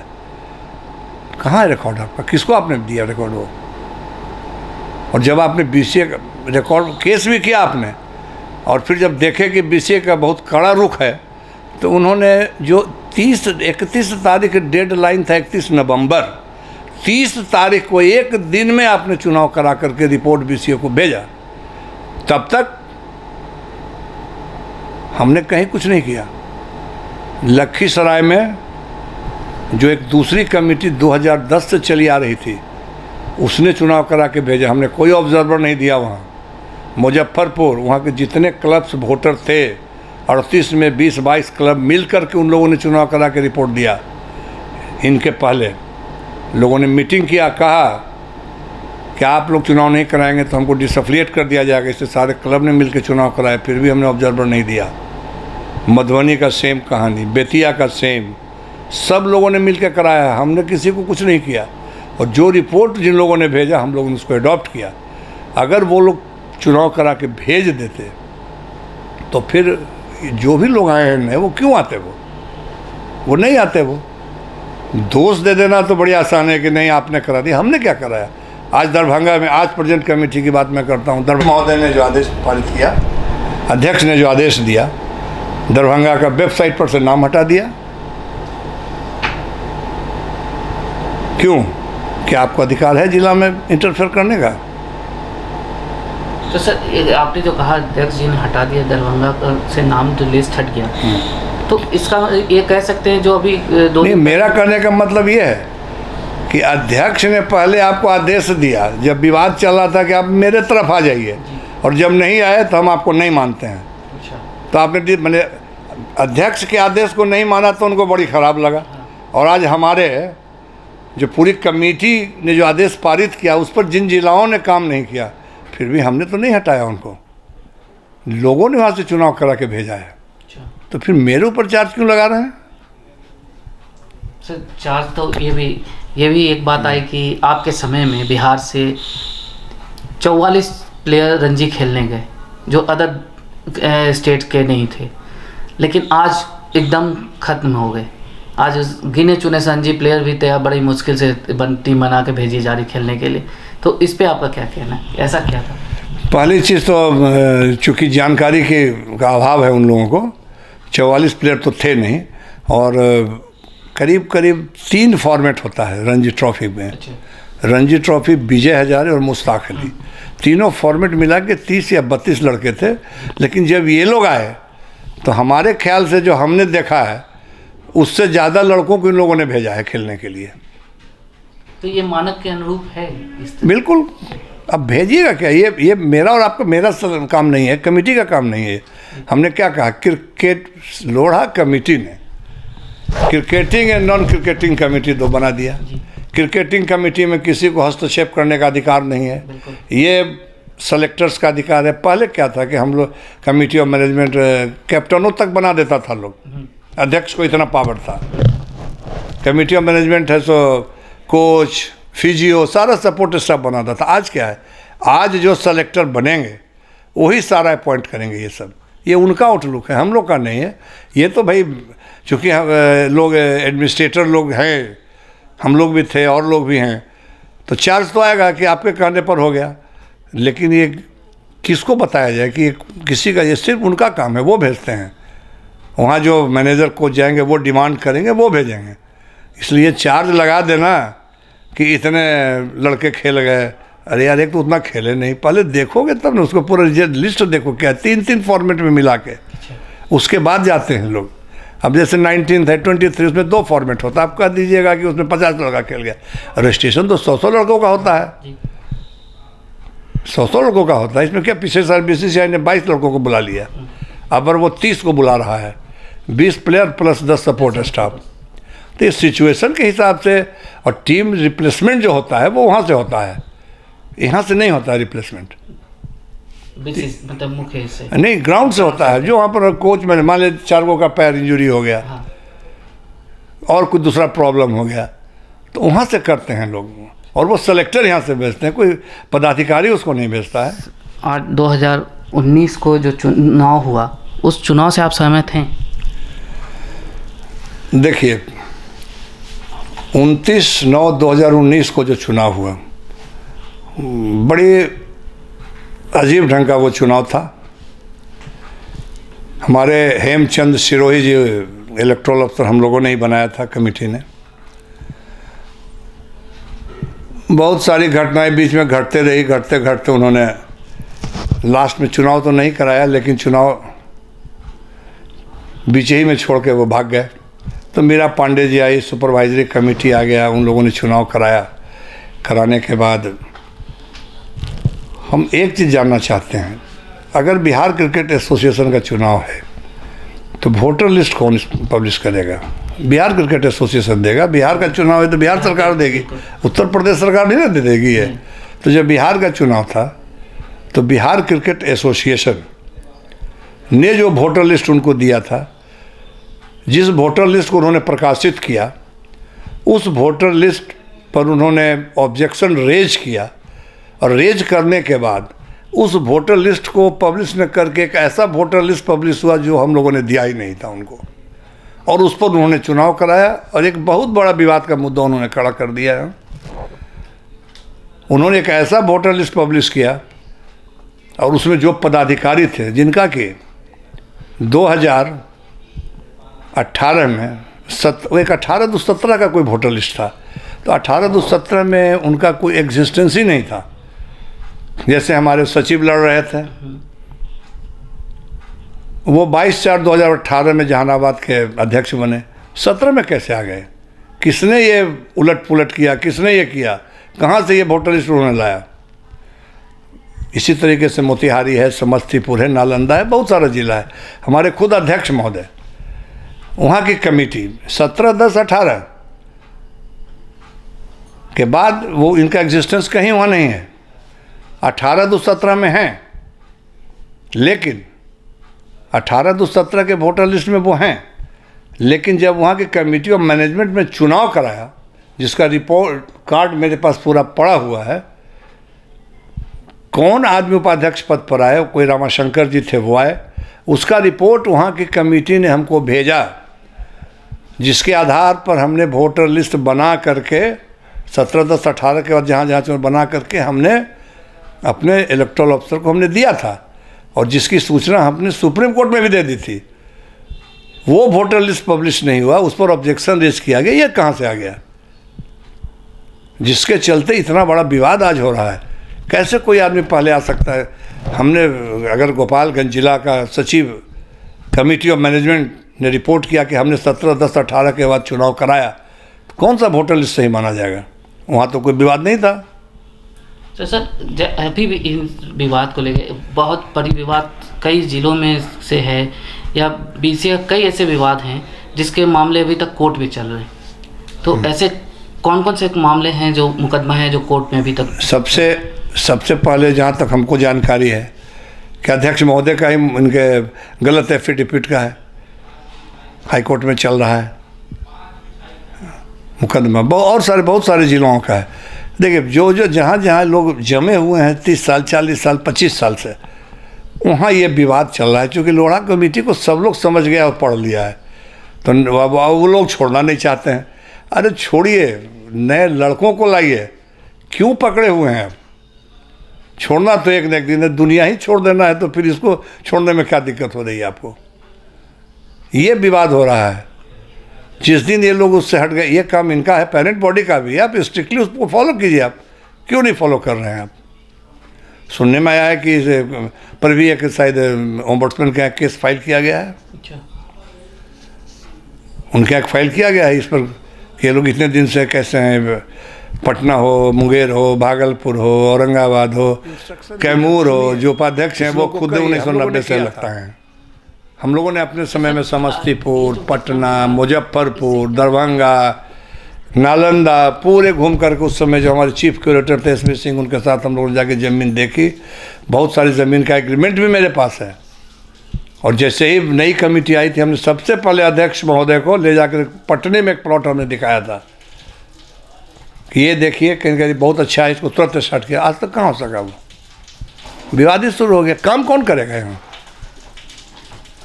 कहाँ है रिकॉर्ड आपका? किसको आपने दिया रिकॉर्ड वो? और जब आपने BCA का रिकॉर्ड केस भी किया आपने, और फिर जब देखे कि BCA का बहुत कड़ा रुख है, तो उन्होंने जो 31 तारीख डेडलाइन था, 31 नवंबर, 30 तारीख को एक दिन में आपने चुनाव करा करके रिपोर्ट BCA को भेजा। तब तक हमने कहीं कुछ नहीं किया। लखीसराय में जो एक दूसरी कमेटी 2010 से चली आ रही थी, उसने चुनाव करा के भेजा, हमने कोई ऑब्जर्वर नहीं दिया वहाँ। मुजफ्फरपुर, वहाँ के जितने क्लब्स वोटर थे, 38 में 20-22 क्लब मिल कर के उन लोगों ने चुनाव करा के रिपोर्ट दिया। इनके पहले लोगों ने मीटिंग किया, कहा कि आप लोग चुनाव नहीं कराएंगे तो हमको डिसएफिलिएट कर दिया जाएगा। इससे सारे क्लब ने मिल के चुनाव कराया, फिर भी हमने ऑब्जर्वर नहीं दिया। मधुबनी का सेम कहानी, बेतिया का सेम, सब लोगों ने मिल के कराया, हमने किसी को कुछ नहीं किया। और जो रिपोर्ट जिन लोगों ने भेजा, हम लोगों ने उसको अडॉप्ट किया। अगर वो लोग चुनाव करा के भेज देते तो फिर जो भी लोग आए हैं वो क्यों आते? वो नहीं आते। वो दोष दे देना तो बड़ी आसान है कि नहीं आपने करा दिया। हमने क्या कराया? आज दरभंगा में, आज प्रेजेंट कमेटी की बात मैं करता हूँ, दरभंगा महोदय ने जो आदेश पारित किया, अध्यक्ष ने जो आदेश दिया, दरभंगा का वेबसाइट पर से नाम हटा दिया। क्यों? क्या आपको अधिकार है जिला में इंटरफेयर करने का? तो सर आपने जो कहा अध्यक्ष जी ने हटा दिया, दरभंगा से नाम तो लिस्ट हट गया, तो इसका ये कह सकते हैं जो अभी नहीं, मेरा कहने का मतलब ये है कि अध्यक्ष ने पहले आपको आदेश दिया, जब विवाद चल रहा था, कि आप मेरे तरफ आ जाइए, और जब नहीं आए तो हम आपको नहीं मानते हैं। अच्छा। तो आपने मैंने अध्यक्ष के आदेश को नहीं माना तो उनको बड़ी ख़राब लगा। और आज हमारे जो पूरी कमेटी ने जो आदेश पारित किया, उस पर जिन जिलाओं ने काम नहीं किया, फिर भी हमने तो नहीं हटाया उनको, लोगों ने वहाँ से चुनाव करा के भेजा है। अच्छा। तो फिर मेरे ऊपर चार्ज क्यों लगा रहे हैं? सर चार्ज तो ये भी एक बात आई कि आपके समय में बिहार से 44 प्लेयर रणजी खेलने गए जो अदर स्टेट के नहीं थे, लेकिन आज एकदम ख़त्म हो गए। आज गिने चुने रणजी प्लेयर भी थे, बड़ी मुश्किल से टीम बना के भेजी जा रही खेलने के लिए। तो इस पे आपका क्या कहना है? ऐसा क्या था? पहली चीज़ तो चूँकि जानकारी का अभाव है उन लोगों को, 44 प्लेयर तो थे नहीं, और करीब 3 फॉर्मेट होता है रणजी ट्रॉफी में। अच्छा। रणजी ट्रॉफी, विजय हजारे और मुश्ताक अली, तीनों फॉर्मेट मिला के 30 या 32 लड़के थे। लेकिन जब ये लोग आए तो हमारे ख्याल से जो हमने देखा है, उससे ज़्यादा लड़कों को इन लोगों ने भेजा है खेलने के लिए। तो ये मानक के अनुरूप है? बिल्कुल। अब भेजिएगा क्या? ये मेरा और आपका, मेरा काम नहीं है, कमेटी का काम नहीं है। हमने क्या कहा, क्रिकेट लोढ़ा कमेटी ने cricketing and non cricketing committee दो बना दिया। क्रिकेटिंग कमेटी में किसी को हस्तक्षेप करने का अधिकार नहीं है, ये सेलेक्टर्स का अधिकार है। पहले क्या था कि हम लोग कमेटी ऑफ मैनेजमेंट कैप्टनों तक बना देता था लोग, अध्यक्ष को इतना पावर था। कमेटी ऑफ मैनेजमेंट है सो कोच, फिजियो, सारा सपोर्ट स्टाफ बनाता था। आज क्या है, आज जो सेलेक्टर बनेंगे वही सारा अपॉइंट करेंगे। ये सब ये उनका आउटलुक है, हम लोग का नहीं है। ये तो भाई चूँकि लोग एडमिनिस्ट्रेटर लोग हैं, हम लोग भी थे और लोग भी हैं, तो चार्ज तो आएगा कि आपके कहने पर हो गया, लेकिन ये किसको बताया जाए कि किसी का, ये सिर्फ उनका काम है, वो भेजते हैं। वहाँ जो मैनेजर कोच जाएंगे वो डिमांड करेंगे, वो भेजेंगे। इसलिए चार्ज लगा देना कि इतने लड़के खेल गए, अरे यार एक तो उतना खेले नहीं, पहले देखोगे तब ना, उसको पूरा लिस्ट देखो क्या 3-3 फॉर्मेट में मिला के, उसके बाद जाते हैं लोग। अब जैसे 19 है 23, उसमें 2 फॉर्मेट होता है, आप कह दीजिएगा कि उसमें 50 लड़का खेल गया, रजिस्ट्रेशन तो 100 लड़कों का होता है, 100 लड़कों का होता है। इसमें क्या, पिछले साल BCCI ने 22 लड़कों को बुला लिया, अब वो 30 को बुला रहा है, 20 प्लेयर प्लस 10 सपोर्ट स्टाफ। तो इस सिचुएशन के हिसाब से, और टीम रिप्लेसमेंट जो होता है वो वहाँ से होता है, यहाँ से नहीं होता है रिप्लेसमेंट, मतलब मुख्य हिस्से नहीं ग्राउंड से होता है। जो वहाँ पर कोच में मान लीजिए 4 लोगों का पैर इंजरी हो गया, हाँ। और कुछ दूसरा प्रॉब्लम हो गया, तो वहाँ से करते हैं लोग, और वो सेलेक्टर यहाँ से भेजते हैं, कोई पदाधिकारी उसको नहीं भेजता है। और 2019 को जो चुनाव हुआ, उस चुनाव से आप सहमत हैं? देखिए 29/9/2019 को जो चुनाव हुआ, बड़ी अजीब ढंग का वो चुनाव था। हमारे हेमचंद सिरोही जी इलेक्टोरल अफसर हम लोगों ने ही बनाया था, कमेटी ने। बहुत सारी घटनाएं बीच में घटते रही, घटते घटते उन्होंने लास्ट में चुनाव तो नहीं कराया, लेकिन चुनाव बीच ही में छोड़ के वो भाग गए। तो मीरा पांडे जी आई, सुपरवाइजरी कमेटी आ गया, उन लोगों ने चुनाव कराया। कराने के बाद हम एक चीज़ जानना चाहते हैं, अगर बिहार क्रिकेट एसोसिएशन का चुनाव है तो वोटर लिस्ट कौन पब्लिश करेगा? बिहार क्रिकेट एसोसिएशन देगा। बिहार का चुनाव है तो बिहार सरकार देगी, उत्तर प्रदेश सरकार नहीं ना दे देगी ये। तो जब बिहार का चुनाव था तो बिहार क्रिकेट एसोसिएशन ने जो वोटर लिस्ट उनको दिया था, जिस वोटर लिस्ट को उन्होंने प्रकाशित किया, उस वोटर लिस्ट पर उन्होंने ऑब्जेक्शन रेज किया, और रेज करने के बाद उस वोटर लिस्ट को पब्लिश न करके एक ऐसा वोटर लिस्ट पब्लिश हुआ जो हम लोगों ने दिया ही नहीं था उनको, और उस पर उन्होंने चुनाव कराया, और एक बहुत बड़ा विवाद का मुद्दा उन्होंने खड़ा कर दिया है। उन्होंने एक ऐसा वोटर लिस्ट पब्लिश किया, और उसमें जो पदाधिकारी थे जिनका कि 2018 में एक 18/17 का कोई वोटर लिस्ट था, तो 18/17 में उनका कोई एग्जिस्टेंस ही नहीं था। जैसे हमारे सचिव लड़ रहे थे, वो 22/4/2018 में जहानाबाद के अध्यक्ष बने, 17 में कैसे आ गए? किसने ये उलट पुलट किया, किसने ये किया, कहाँ से ये वोटर लिस्ट उन्होंने लाया? इसी तरीके से मोतिहारी है, समस्तीपुर है, नालंदा है, बहुत सारा जिला है। हमारे खुद अध्यक्ष महोदय, वहाँ की कमेटी 17/10/18 के बाद वो इनका एग्जिस्टेंस कहीं वहाँ नहीं है, 18/17 में हैं, लेकिन 18/17 के वोटर लिस्ट में वो हैं, लेकिन जब वहाँ की कमेटी ऑफ मैनेजमेंट में चुनाव कराया, जिसका रिपोर्ट कार्ड मेरे पास पूरा पड़ा हुआ है, कौन आदमी उपाध्यक्ष पद पर आए, कोई रामाशंकर जी थे वो आए, उसका रिपोर्ट वहाँ की कमेटी ने हमको भेजा, जिसके आधार पर हमने वोटर लिस्ट बना करके 17/10/18 के बाद जहाँ जहाँ बना करके हमने अपने इलेक्टोरल अफसर को हमने दिया था, और जिसकी सूचना हमने सुप्रीम कोर्ट में भी दे दी थी। वो वोटर लिस्ट पब्लिश नहीं हुआ, उस पर ऑब्जेक्शन रेज किया गया। ये कहाँ से आ गया, जिसके चलते इतना बड़ा विवाद आज हो रहा है? कैसे कोई आदमी पहले आ सकता है? हमने अगर गोपालगंज जिला का सचिव कमेटी ऑफ मैनेजमेंट ने रिपोर्ट किया कि हमने 17/10/18 के बाद चुनाव कराया, तो कौन सा वोटर लिस्ट सही माना जाएगा? वहाँ तो कोई विवाद नहीं था। तो सर अभी भी इस विवाद को लेकर बहुत बड़ी विवाद कई ज़िलों में से है, या BCA कई ऐसे विवाद हैं जिसके मामले अभी तक कोर्ट में चल रहे हैं। तो ऐसे कौन कौन से मामले हैं जो मुकदमा है जो कोर्ट में अभी तक? सबसे पहले जहाँ तक हमको जानकारी है कि अध्यक्ष महोदय का ही उनके गलत एफिडेविट का है, हाई कोर्ट में चल रहा है मुकदमा। बहुत सारे ज़िलों का है। देखिए जो जहाँ लोग जमे हुए हैं 30 साल 40 साल 25 साल से, वहाँ ये विवाद चल रहा है, क्योंकि लोढ़ा कमेटी को सब लोग समझ गया और पढ़ लिया है, तो वो लोग छोड़ना नहीं चाहते हैं। अरे छोड़िए, नए लड़कों को लाइए, क्यों पकड़े हुए हैं? छोड़ना तो एक न एक दिन है, दुनिया ही छोड़ देना है, तो फिर इसको छोड़ने में क्या दिक्कत हो रही है आपको? ये विवाद हो रहा है। जिस दिन ये लोग उससे हट गए, ये काम इनका है, पेरेंट बॉडी का भी है, आप स्ट्रिक्टली उसको फॉलो कीजिए। आप क्यों नहीं फॉलो कर रहे हैं? आप सुनने में आया है कि परवीन के शायद ओम्बड्समैन का केस फाइल किया गया है। अच्छा, उनके एक फाइल किया गया है इस पर कि ये लोग इतने दिन से कैसे हैं, पटना हो, मुंगेर हो, भागलपुर हो, औरंगाबाद हो, कैमूर हो, जो उपाध्यक्ष हैं वो खुद 1990 से लगता है। हम लोगों ने अपने समय में समस्तीपुर, पटना, मुजफ्फरपुर, दरभंगा, नालंदा पूरे घूम करके, उस समय जो हमारे चीफ क्यूरेटर थे एस.पी. सिंह, उनके साथ हम लोगों ने जाके ज़मीन देखी। बहुत सारी ज़मीन का एग्रीमेंट भी मेरे पास है। और जैसे ही नई कमेटी आई थी, हमने सबसे पहले अध्यक्ष महोदय को ले जाकर पटने में एक प्लॉट हमने दिखाया था कि ये देखिए, कहीं बहुत अच्छा है, इसको तुरंत स्टार्ट किया। आज तक कहाँ हो सका? वो विवादित शुरू हो गया। काम कौन करेगा यहाँ?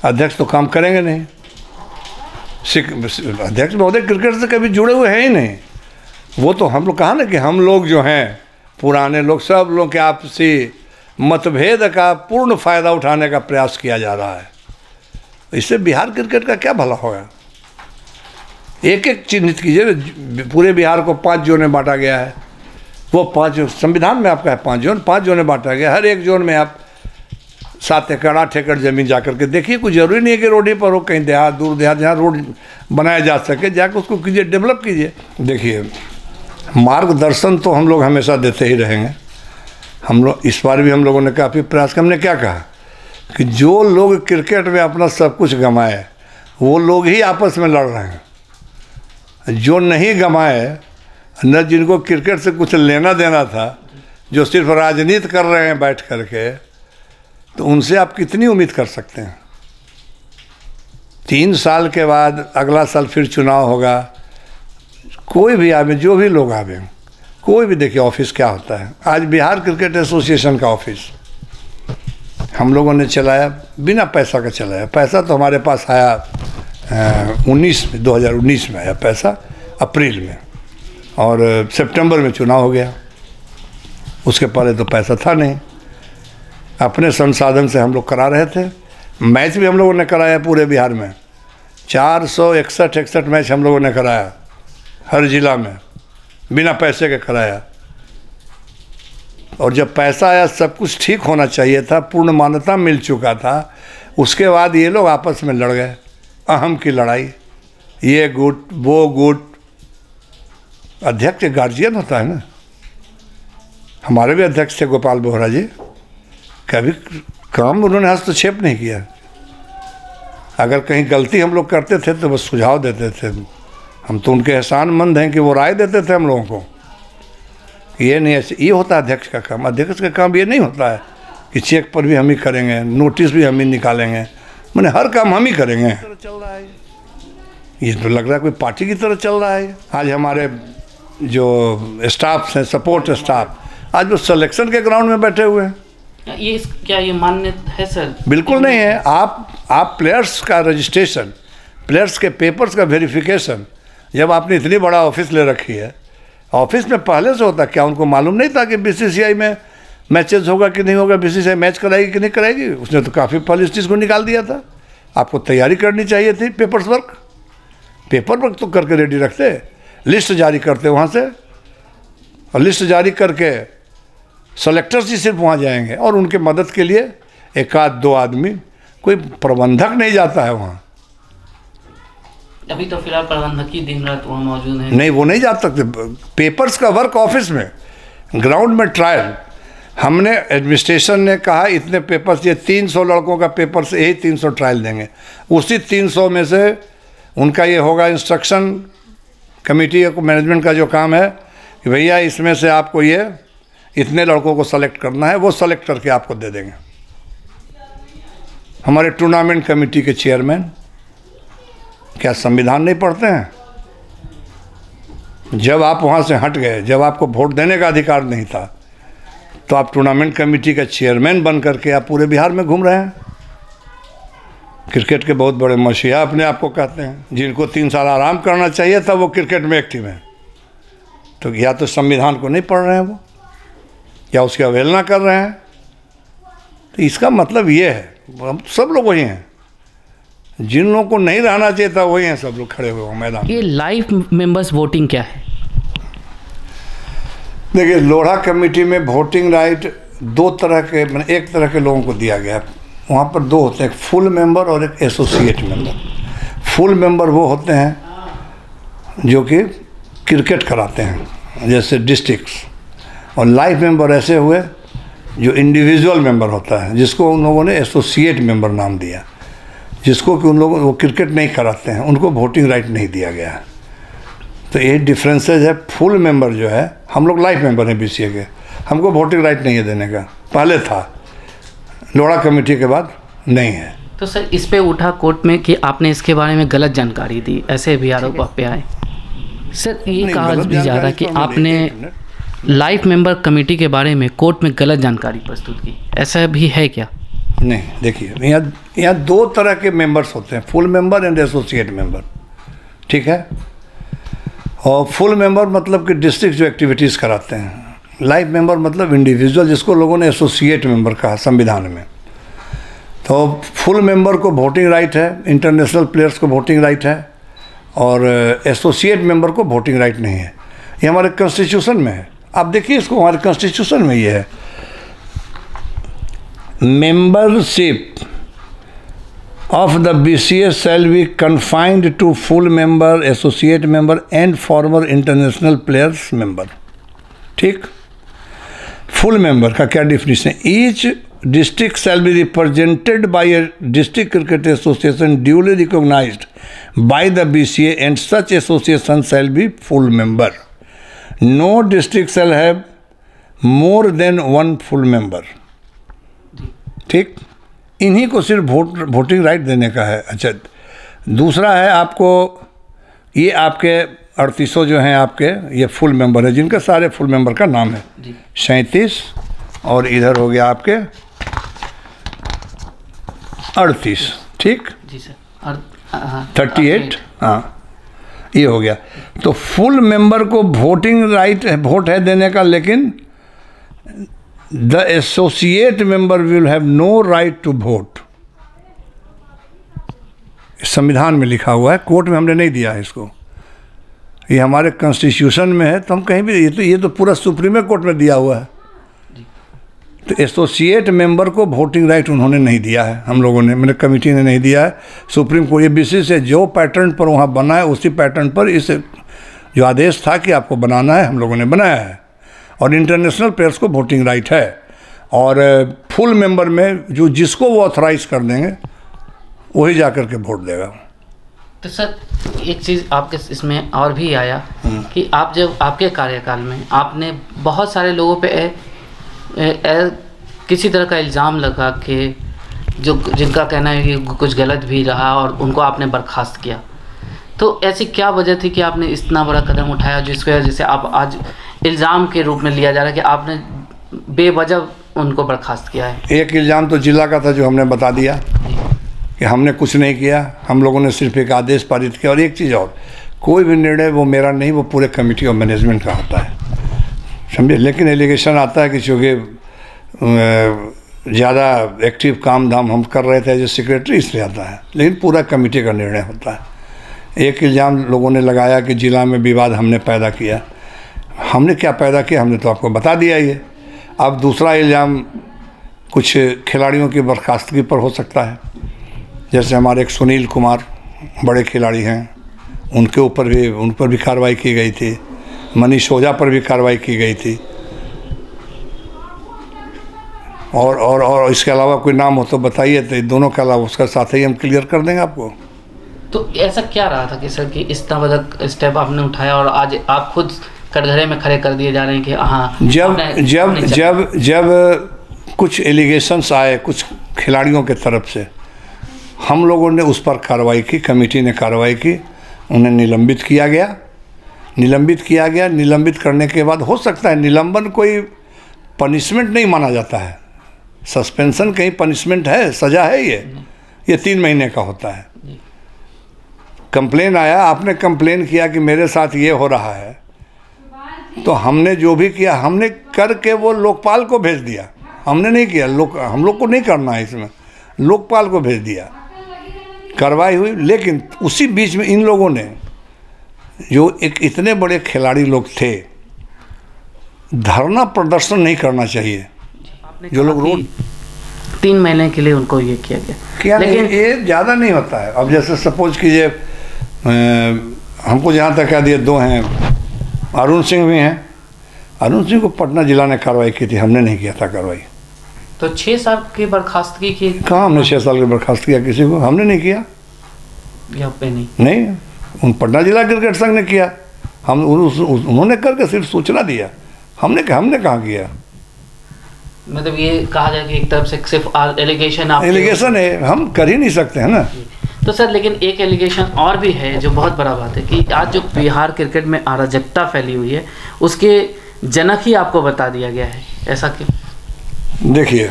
अध्यक्ष तो काम करेंगे नहीं। अध्यक्ष महोदय क्रिकेट से कभी जुड़े हुए हैं ही नहीं। वो तो हम लोग कहा ना कि हम लोग जो हैं पुराने लोग, सब लोग के आपसी मतभेद का पूर्ण फ़ायदा उठाने का प्रयास किया जा रहा है। इससे बिहार क्रिकेट का क्या भला होगा? एक एक चिन्हित कीजिए। पूरे बिहार को 5 जोन में बांटा गया है। वो 5 संविधान में आपका है 5 जोन में बांटा गया। हर एक जोन में आप 7 एकड़ 8 एकड़ ज़मीन जा करके देखिए। कोई ज़रूरी नहीं है कि रोड ही पर हो, कहीं देहात, दूर देहात जहाँ रोड बनाया जा सके, जाकर उसको कीजिए, डेवलप कीजिए। देखिए, मार्गदर्शन तो हम लोग हमेशा देते ही रहेंगे। हम लोग इस बार भी हम लोगों ने काफ़ी प्रयास किया। हमने क्या कहा कि जो लोग क्रिकेट में अपना सब कुछ गंवाए, वो लोग ही आपस में लड़ रहे हैं। जो नहीं गंवाए, न जिनको क्रिकेट से कुछ लेना देना था, जो सिर्फ राजनीति कर रहे हैं बैठ करके, तो उनसे आप कितनी उम्मीद कर सकते हैं? 3 साल के बाद अगला साल फिर चुनाव होगा। कोई भी आवे, जो भी लोग आवे, कोई भी देखिए ऑफिस क्या होता है। आज बिहार क्रिकेट एसोसिएशन का ऑफिस हम लोगों ने चलाया, बिना पैसा का चलाया। पैसा तो हमारे पास आया 2019 में आया पैसा, अप्रैल में, और सितंबर में चुनाव हो गया। उसके पहले तो पैसा था नहीं। अपने संसाधन से हम लोग करा रहे थे। मैच भी हम लोगों ने कराया पूरे बिहार में। 461 मैच हम लोगों ने कराया हर जिला में, बिना पैसे के कराया। और जब पैसा आया, सब कुछ ठीक होना चाहिए था, पूर्ण मान्यता मिल चुका था। उसके बाद ये लोग आपस में लड़ गए, अहम की लड़ाई, ये गुट वो गुट। अध्यक्ष गार्जियन होता है ना। हमारे भी अध्यक्ष थे गोपाल बोहरा जी, कभी काम उन्होंने हस्तक्षेप नहीं किया। अगर कहीं गलती हम लोग करते थे तो बस सुझाव देते थे। हम तो उनके एहसानमंद हैं कि वो राय देते थे हम लोगों को। ये नहीं, ऐसे ये होता है अध्यक्ष का काम। अध्यक्ष का काम ये नहीं होता है कि चेक पर भी हम ही करेंगे, नोटिस भी हम ही निकालेंगे, मैंने हर काम हम ही करेंगे। चल रहा है ये तो लग रहा है कोई पार्टी की तरह चल रहा है। आज हमारे जो स्टाफ हैं, सपोर्ट स्टाफ, आज वो सिलेक्शन के ग्राउंड में बैठे हुए हैं। ये क्या ये मान्य है सर? बिल्कुल नहीं है। आप प्लेयर्स का रजिस्ट्रेशन, प्लेयर्स के पेपर्स का वेरिफिकेशन, जब आपने इतनी बड़ा ऑफिस ले रखी है, ऑफिस में पहले से होता, क्या उनको मालूम नहीं था कि बीसीसीआई में मैचेस होगा कि नहीं होगा, बीसीसीआई मैच कराएगी कि नहीं कराएगी? उसने तो काफ़ी पहले इस चीज़ को निकाल दिया था। आपको तैयारी करनी चाहिए थी। पेपर वर्क तो करके रेडी रखते, लिस्ट जारी करते वहाँ से, और लिस्ट जारी करके सेलेक्टर्स ही सिर्फ वहाँ जाएंगे, और उनके मदद के लिए 1-2 आदमी, कोई प्रबंधक नहीं जाता है वहाँ। अभी तो फिलहाल प्रबंधक ही दिन रात वहाँ मौजूद है। नहीं, वो नहीं जा सकते। पेपर्स का वर्क ऑफिस में, ग्राउंड में ट्रायल। हमने एडमिनिस्ट्रेशन ने कहा इतने पेपर्स, ये 300 लड़कों का पेपर्स, यही 300 ट्रायल देंगे। उसी 300 में से उनका ये होगा इंस्ट्रक्शन, कमेटी को मैनेजमेंट का जो काम है कि भैया इसमें से आपको ये इतने लड़कों को सेलेक्ट करना है, वो सेलेक्ट करके आपको दे देंगे। हमारे टूर्नामेंट कमेटी के चेयरमैन क्या संविधान नहीं पढ़ते हैं? जब आप वहाँ से हट गए, जब आपको वोट देने का अधिकार नहीं था, तो आप टूर्नामेंट कमेटी का चेयरमैन बन करके आप पूरे बिहार में घूम रहे हैं। क्रिकेट के बहुत बड़े मसीहा अपने आप को कहते हैं, जिनको 3 साल आराम करना चाहिए तब वो क्रिकेट में एक्टिव हैं। तो या तो संविधान को नहीं पढ़ रहे हैं वो, या उसकी अवहेलना कर रहे हैं। तो इसका मतलब ये है, हम सब लोग वही हैं, जिन लोगों को नहीं रहना चाहिए था वही हैं सब लोग खड़े हुए मैदान। ये लाइव मेंबर्स वोटिंग क्या है? देखिए, लोढ़ा कमेटी में वोटिंग राइट 2 तरह के, मैंने एक तरह के लोगों को दिया गया है। वहाँ पर 2 होते हैं, एक फुल मेंबर और एक एसोसिएट मेंबर। फुल मेंबर वो होते हैं जो कि क्रिकेट कराते हैं, जैसे डिस्ट्रिक्ट्स, और लाइव मेंबर ऐसे हुए जो इंडिविजुअल मेंबर होता है, जिसको उन लोगों ने एसोसिएट मेंबर नाम दिया, जिसको कि उन लोगों वो क्रिकेट नहीं कराते हैं, उनको वोटिंग राइट नहीं दिया गया है। तो ये डिफरेंसेज है। फुल मेंबर जो है, हम लोग लाइफ मेंबर हैं BCA के, हमको वोटिंग राइट नहीं है देने का, पहले था, लोढ़ा कमेटी के बाद नहीं है। तो सर इस पे उठा कोर्ट में कि आपने इसके बारे में गलत जानकारी दी, ऐसे भी आरोप आप पे आए। सर ये कहा भी जा रहा कि आपने लाइफ मेंबर कमेटी के बारे में कोर्ट में गलत जानकारी प्रस्तुत की, ऐसा भी है क्या? नहीं, देखिए, यहाँ 2 तरह के मेंबर्स होते हैं, full member and associate member, ठीक है। और फुल मेंबर मतलब कि डिस्ट्रिक्ट जो एक्टिविटीज़ कराते हैं, लाइफ मेंबर मतलब इंडिविजुअल, जिसको लोगों ने एसोसिएट मेंबर कहा संविधान में। तो फुल मेंबर को वोटिंग राइट है, इंटरनेशनल प्लेयर्स को वोटिंग राइट है, और एसोसिएट मेंबर को वोटिंग राइट नहीं है। ये हमारे कॉन्स्टिट्यूशन में है, आप देखिए इसको, हमारे कॉन्स्टिट्यूशन में ये है, membership of the BCA shall be confined to full member, associate member and former international players member। ठीक, फुल मेंबर का क्या डिफिनेशन है? Each district shall be represented by a district cricket association duly recognised by the BCA and such association shall be full member. No district shall have more than 1 full member. ठीक, इन्हीं को सिर्फ voting right देने का है। अच्छा, दूसरा है आपको, ये आपके 3800 जो हैं आपके, ये फुल मेंबर है, जिनका सारे फुल मेंबर का नाम है 37, और इधर हो गया आपके 38। ठीक जी सर, 38, हाँ, ये हो गया। तो फुल मेंबर को वोटिंग राइट है, वोट है देने का, लेकिन the associate member will have no right to vote. संविधान में लिखा हुआ है, कोर्ट में हमने नहीं दिया है इसको, ये हमारे कॉन्स्टिट्यूशन में है। तो हम कहीं भी, ये तो पूरा सुप्रीम कोर्ट में दिया हुआ है। तो एसोसिएट मेंबर को वोटिंग राइट उन्होंने नहीं दिया है, हम लोगों ने, मैंने कमेटी ने नहीं दिया है। सुप्रीम कोर्ट ये BCA से जो पैटर्न पर वहाँ बना है, उसी पैटर्न पर इस जो आदेश था कि आपको बनाना है, हम लोगों ने बनाया है। और इंटरनेशनल प्लेयर्स को वोटिंग राइट है, और फुल मेंबर में जो जिसको वो ऑथराइज कर देंगे वही जा कर के वोट देगा। तो सर एक चीज़ आपके इसमें और भी आया कि आप जब आपके कार्यकाल में आपने बहुत सारे लोगों पे किसी तरह का इल्ज़ाम लगा के, जो जिनका कहना है कि कुछ गलत भी रहा, और उनको आपने बर्खास्त किया। तो ऐसी क्या वजह थी कि आपने इतना बड़ा कदम उठाया जिसकी वजह से आप आज इल्ज़ाम के रूप में लिया जा रहा है कि आपने बेवजह उनको बर्खास्त किया है? एक इल्ज़ाम तो जिला का था जो हमने बता दिया कि हमने कुछ नहीं किया, हम लोगों ने सिर्फ एक आदेश पारित किया। और एक चीज़ और, कोई भी निर्णय वो मेरा नहीं, वो पूरे कमेटी ऑफ मैनेजमेंट का होता है, समझे। लेकिन एलिगेशन आता है कि चूँकि ज़्यादा एक्टिव काम धाम हम कर रहे थे एज ए सेक्रेटरी, इसलिए आता है, लेकिन पूरा कमेटी का निर्णय होता है। एक इल्ज़ाम लोगों ने लगाया कि जिला में विवाद हमने पैदा किया। हमने क्या पैदा किया, हमने तो आपको बता दिया ये। अब दूसरा इल्ज़ाम कुछ खिलाड़ियों की बर्खास्तगी पर हो सकता है, जैसे हमारे एक सुनील कुमार बड़े खिलाड़ी हैं, उन पर भी कार्रवाई की गई थी। मनीष ओझा पर भी कार्रवाई की गई थी। और इसके अलावा कोई नाम हो तो बताइए, तो दोनों के अलावा उसका साथ ही हम क्लियर कर देंगे आपको। तो ऐसा क्या रहा था कि सर कि इतना बड़ा स्टेप आपने उठाया और आज आप खुद कटघरे में खड़े कर दिए जा रहे हैं कि हाँ, जब कुछ एलिगेशंस आए कुछ खिलाड़ियों के तरफ से, हम लोगों ने उस पर कार्रवाई की, कमेटी ने कार्रवाई की, उन्हें निलंबित किया गया। निलंबित करने के बाद हो सकता है निलंबन कोई पनिशमेंट नहीं माना जाता है। सस्पेंशन कहीं पनिशमेंट है, सज़ा है ये 3 महीने का होता है। कंप्लेन आया, आपने कंप्लेन किया कि मेरे साथ ये हो रहा है, तो हमने जो भी किया हमने करके वो लोकपाल को भेज दिया। हमने नहीं किया, हम लोग को नहीं करना है इसमें, लोकपाल को भेज दिया, कार्रवाई हुई। लेकिन उसी बीच में इन लोगों ने, जो एक इतने बड़े खिलाड़ी लोग थे, धरना प्रदर्शन नहीं करना चाहिए। जो लोग रोड 3 महीने के लिए उनको ये किया गया, लेकिन ये ज़्यादा नहीं होता है। अब जैसे सपोज कीजिए, हमको जहाँ तक याद है 2 हैं, अरुण सिंह भी हैं। अरुण सिंह को पटना जिला ने कार्रवाई की थी, हमने नहीं किया था कार्रवाई। तो 6 साल की बर्खास्तगी की? कहाँ हमने 6 साल की बर्खास्त किया किसी को? हमने नहीं किया। यहाँ पे नहीं, उन पटना जिला क्रिकेट संघ ने किया। हम उन्होंने करके सिर्फ सूचना दिया, हमने कहाँ किया। मतलब ये कहा जाए कि एक तरफ से सिर्फ एलिगेशन है, हम कर ही नहीं सकते हैं ना। तो सर, लेकिन एक एलिगेशन और भी है जो बहुत बड़ा बात है कि आज जो बिहार क्रिकेट में अराजकता फैली हुई है, उसके जनक ही आपको बता दिया गया है, ऐसा क्यों? देखिए,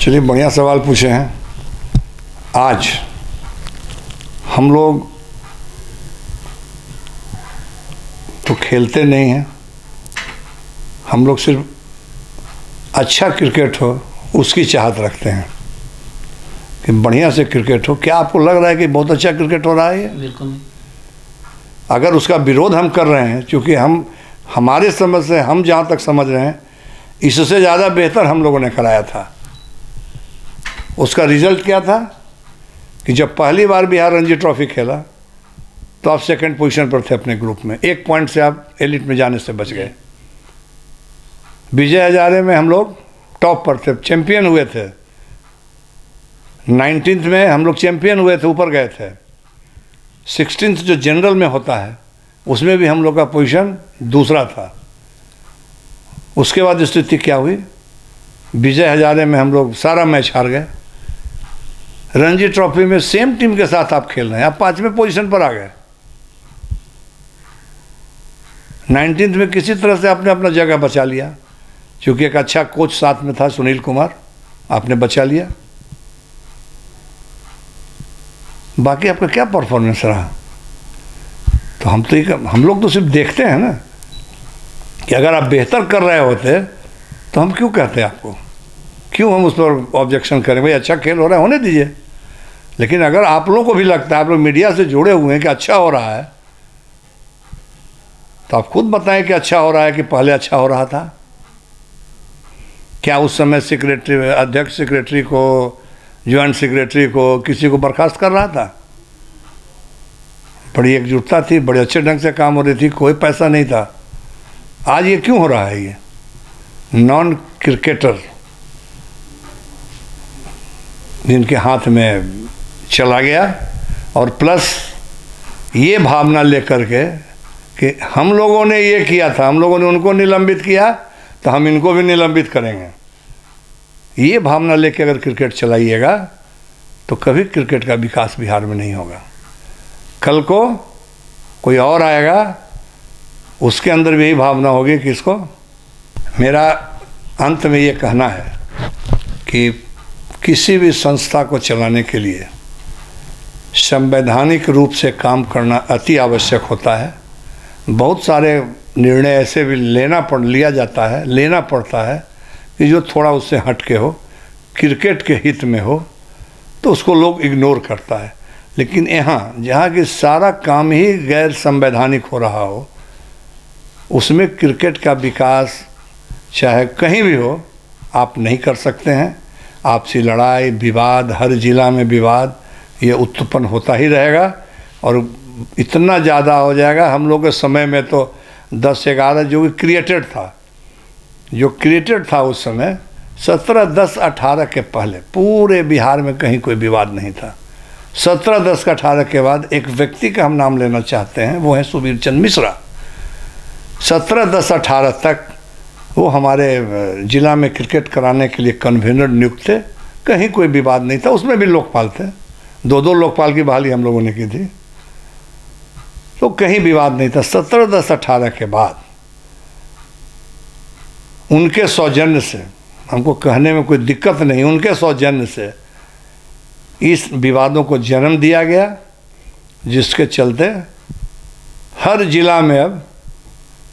चलिए बढ़िया सवाल पूछे हैं। आज हम लोग तो खेलते नहीं हैं, हम लोग सिर्फ अच्छा क्रिकेट हो उसकी चाहत रखते हैं कि बढ़िया से क्रिकेट हो। क्या आपको लग रहा है कि बहुत अच्छा क्रिकेट हो रहा है? बिल्कुल नहीं। अगर उसका विरोध हम कर रहे हैं, क्योंकि हमारे समझ से, हम जहाँ तक समझ रहे हैं, इससे ज़्यादा बेहतर हम लोगों ने कराया था। उसका रिजल्ट क्या था कि जब पहली बार बिहार रणजी ट्रॉफी खेला तो आप 2nd पोजीशन पर थे अपने ग्रुप में, 1 पॉइंट से आप एलिट में जाने से बच गए। विजय हजारे में हम लोग टॉप पर थे, चैंपियन हुए थे। 19th में हम लोग चैंपियन हुए थे, ऊपर गए थे। 16th जो जनरल में होता है उसमें भी हम लोग का पोजीशन दूसरा था। उसके बाद स्थिति क्या हुई? विजय हजारे में हम लोग सारा मैच हार गए। रणजी ट्रॉफी में सेम टीम के साथ आप खेल रहे हैं, आप 5वें पोजीशन पर आ गए। 19th में किसी तरह से आपने अपना जगह बचा लिया, क्योंकि एक अच्छा कोच साथ में था, सुनील कुमार, आपने बचा लिया। बाकी आपका क्या परफॉर्मेंस रहा? तो हम लोग तो सिर्फ देखते हैं ना कि अगर आप बेहतर कर रहे होते तो हम क्यों कहते हैं आपको, क्यों हम उस पर ऑब्जेक्शन करें? भाई अच्छा खेल हो रहा है, होने दीजिए। लेकिन अगर आप लोगों को भी लगता है, आप लोग मीडिया से जुड़े हुए हैं कि अच्छा हो रहा है, तो आप खुद बताएं कि अच्छा हो रहा है कि पहले अच्छा हो रहा था। क्या उस समय अध्यक्ष सेक्रेटरी को, ज्वाइंट सेक्रेटरी को, किसी को बर्खास्त कर रहा था? बड़ी एकजुटता थी, बड़े अच्छे ढंग से काम हो रही थी, कोई पैसा नहीं था। आज ये क्यों हो रहा है? ये नॉन क्रिकेटर जिनके हाथ में चला गया, और प्लस ये भावना लेकर के कि हम लोगों ने ये किया था, हम लोगों ने उनको निलंबित किया तो हम इनको भी निलंबित करेंगे। ये भावना लेके अगर क्रिकेट चलाइएगा तो कभी क्रिकेट का विकास बिहार में नहीं होगा। कल को कोई और आएगा, उसके अंदर भी यही भावना होगी कि इसको। मेरा अंत में ये कहना है कि किसी भी संस्था को चलाने के लिए संवैधानिक रूप से काम करना अति आवश्यक होता है। बहुत सारे निर्णय ऐसे भी लेना पड़ता है कि जो थोड़ा उससे हट के हो, क्रिकेट के हित में हो, तो उसको लोग इग्नोर करता है। लेकिन जहाँ कि सारा काम ही गैर संवैधानिक हो रहा हो, उसमें क्रिकेट का विकास चाहे कहीं भी हो आप नहीं कर सकते हैं। आपसी लड़ाई, विवाद, हर जिला में विवाद ये उत्पन्न होता ही रहेगा, और इतना ज़्यादा हो जाएगा। हम लोग के समय में तो 10-11 जो क्रिएटेड था उस समय, 17, 10, 18 के पहले पूरे बिहार में कहीं कोई विवाद नहीं था। 17, 10, 18 के बाद एक व्यक्ति का हम नाम लेना चाहते हैं, वो है सुबीर चंद मिश्रा। 17, 10, 18 तक वो हमारे ज़िला में क्रिकेट कराने के लिए कन्वीनर नियुक्त थे, कहीं कोई विवाद नहीं था। उसमें भी लोकपाल थे, 2 लोकपाल की बहाली हम लोगों ने की थी, तो कहीं विवाद नहीं था। 17, 10, 18 के बाद उनके सौजन्य से, हमको कहने में कोई दिक्कत नहीं, उनके सौजन्य से इस विवादों को जन्म दिया गया, जिसके चलते हर जिला में अब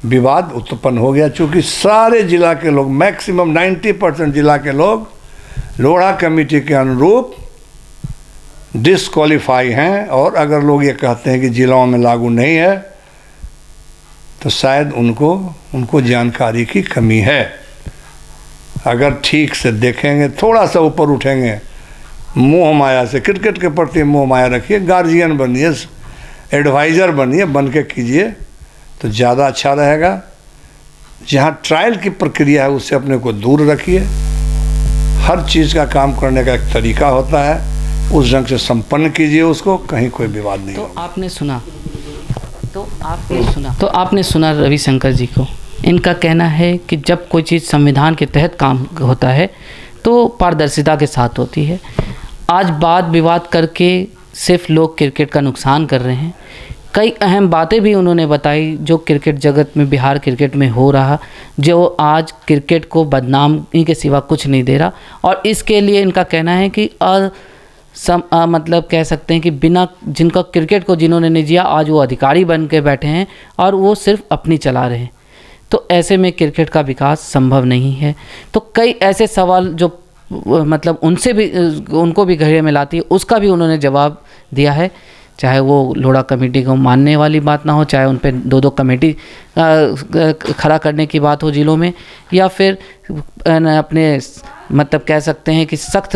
विवाद उत्पन्न हो गया। चूँकि सारे जिला के लोग, मैक्सिमम 90% जिला के लोग लोढ़ा कमेटी के अनुरूप डिसक्वालीफाई हैं, और अगर लोग ये कहते हैं कि जिलाओं में लागू नहीं है तो शायद उनको जानकारी की कमी है। अगर ठीक से देखेंगे, थोड़ा सा ऊपर उठेंगे, मोह माया से, क्रिकेट के प्रति मोह माया रखिए, गार्जियन बनिए, एडवाइज़र बनिए, बन के कीजिए तो ज़्यादा अच्छा रहेगा। जहाँ ट्रायल की प्रक्रिया है उससे अपने को दूर रखिए। हर चीज़ का काम करने का एक तरीका होता है, उस ढंग से संपन्न कीजिए उसको, कहीं कोई विवाद नहीं होगा। तो आपने सुना रविशंकर जी को। इनका कहना है कि जब कोई चीज़ संविधान के तहत काम होता है तो पारदर्शिता के साथ होती है। आज वाद विवाद करके सिर्फ लोग क्रिकेट का नुकसान कर रहे हैं। कई अहम बातें भी उन्होंने बताई जो क्रिकेट जगत में, बिहार क्रिकेट में हो रहा, जो आज क्रिकेट को बदनामी के सिवा कुछ नहीं दे रहा। और इसके लिए इनका कहना है कि मतलब कह सकते हैं कि बिना जिनका क्रिकेट को जिन्होंने नहीं जिया, आज वो अधिकारी बन के बैठे हैं और वो सिर्फ अपनी चला रहे हैं। तो ऐसे में क्रिकेट का विकास संभव नहीं है। तो कई ऐसे सवाल जो मतलब उनको भी घेरे में लाती है, उसका भी उन्होंने जवाब दिया है। चाहे वो लोढ़ा कमेटी को मानने वाली बात ना हो, चाहे उन पर 2-2 कमेटी खड़ा करने की बात हो जिलों में, या फिर अपने मतलब कह सकते हैं कि सख्त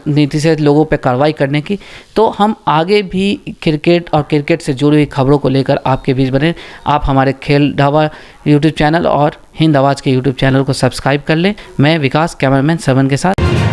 नीति से लोगों पे कार्रवाई करने की। तो हम आगे भी क्रिकेट और क्रिकेट से जुड़ी हुई खबरों को लेकर आपके बीच बने। आप हमारे खेल ढाबा यूट्यूब चैनल और हिंद आवाज़ के यूट्यूब चैनल को सब्सक्राइब कर लें। मैं विकास, कैमरामैन सरवन के साथ।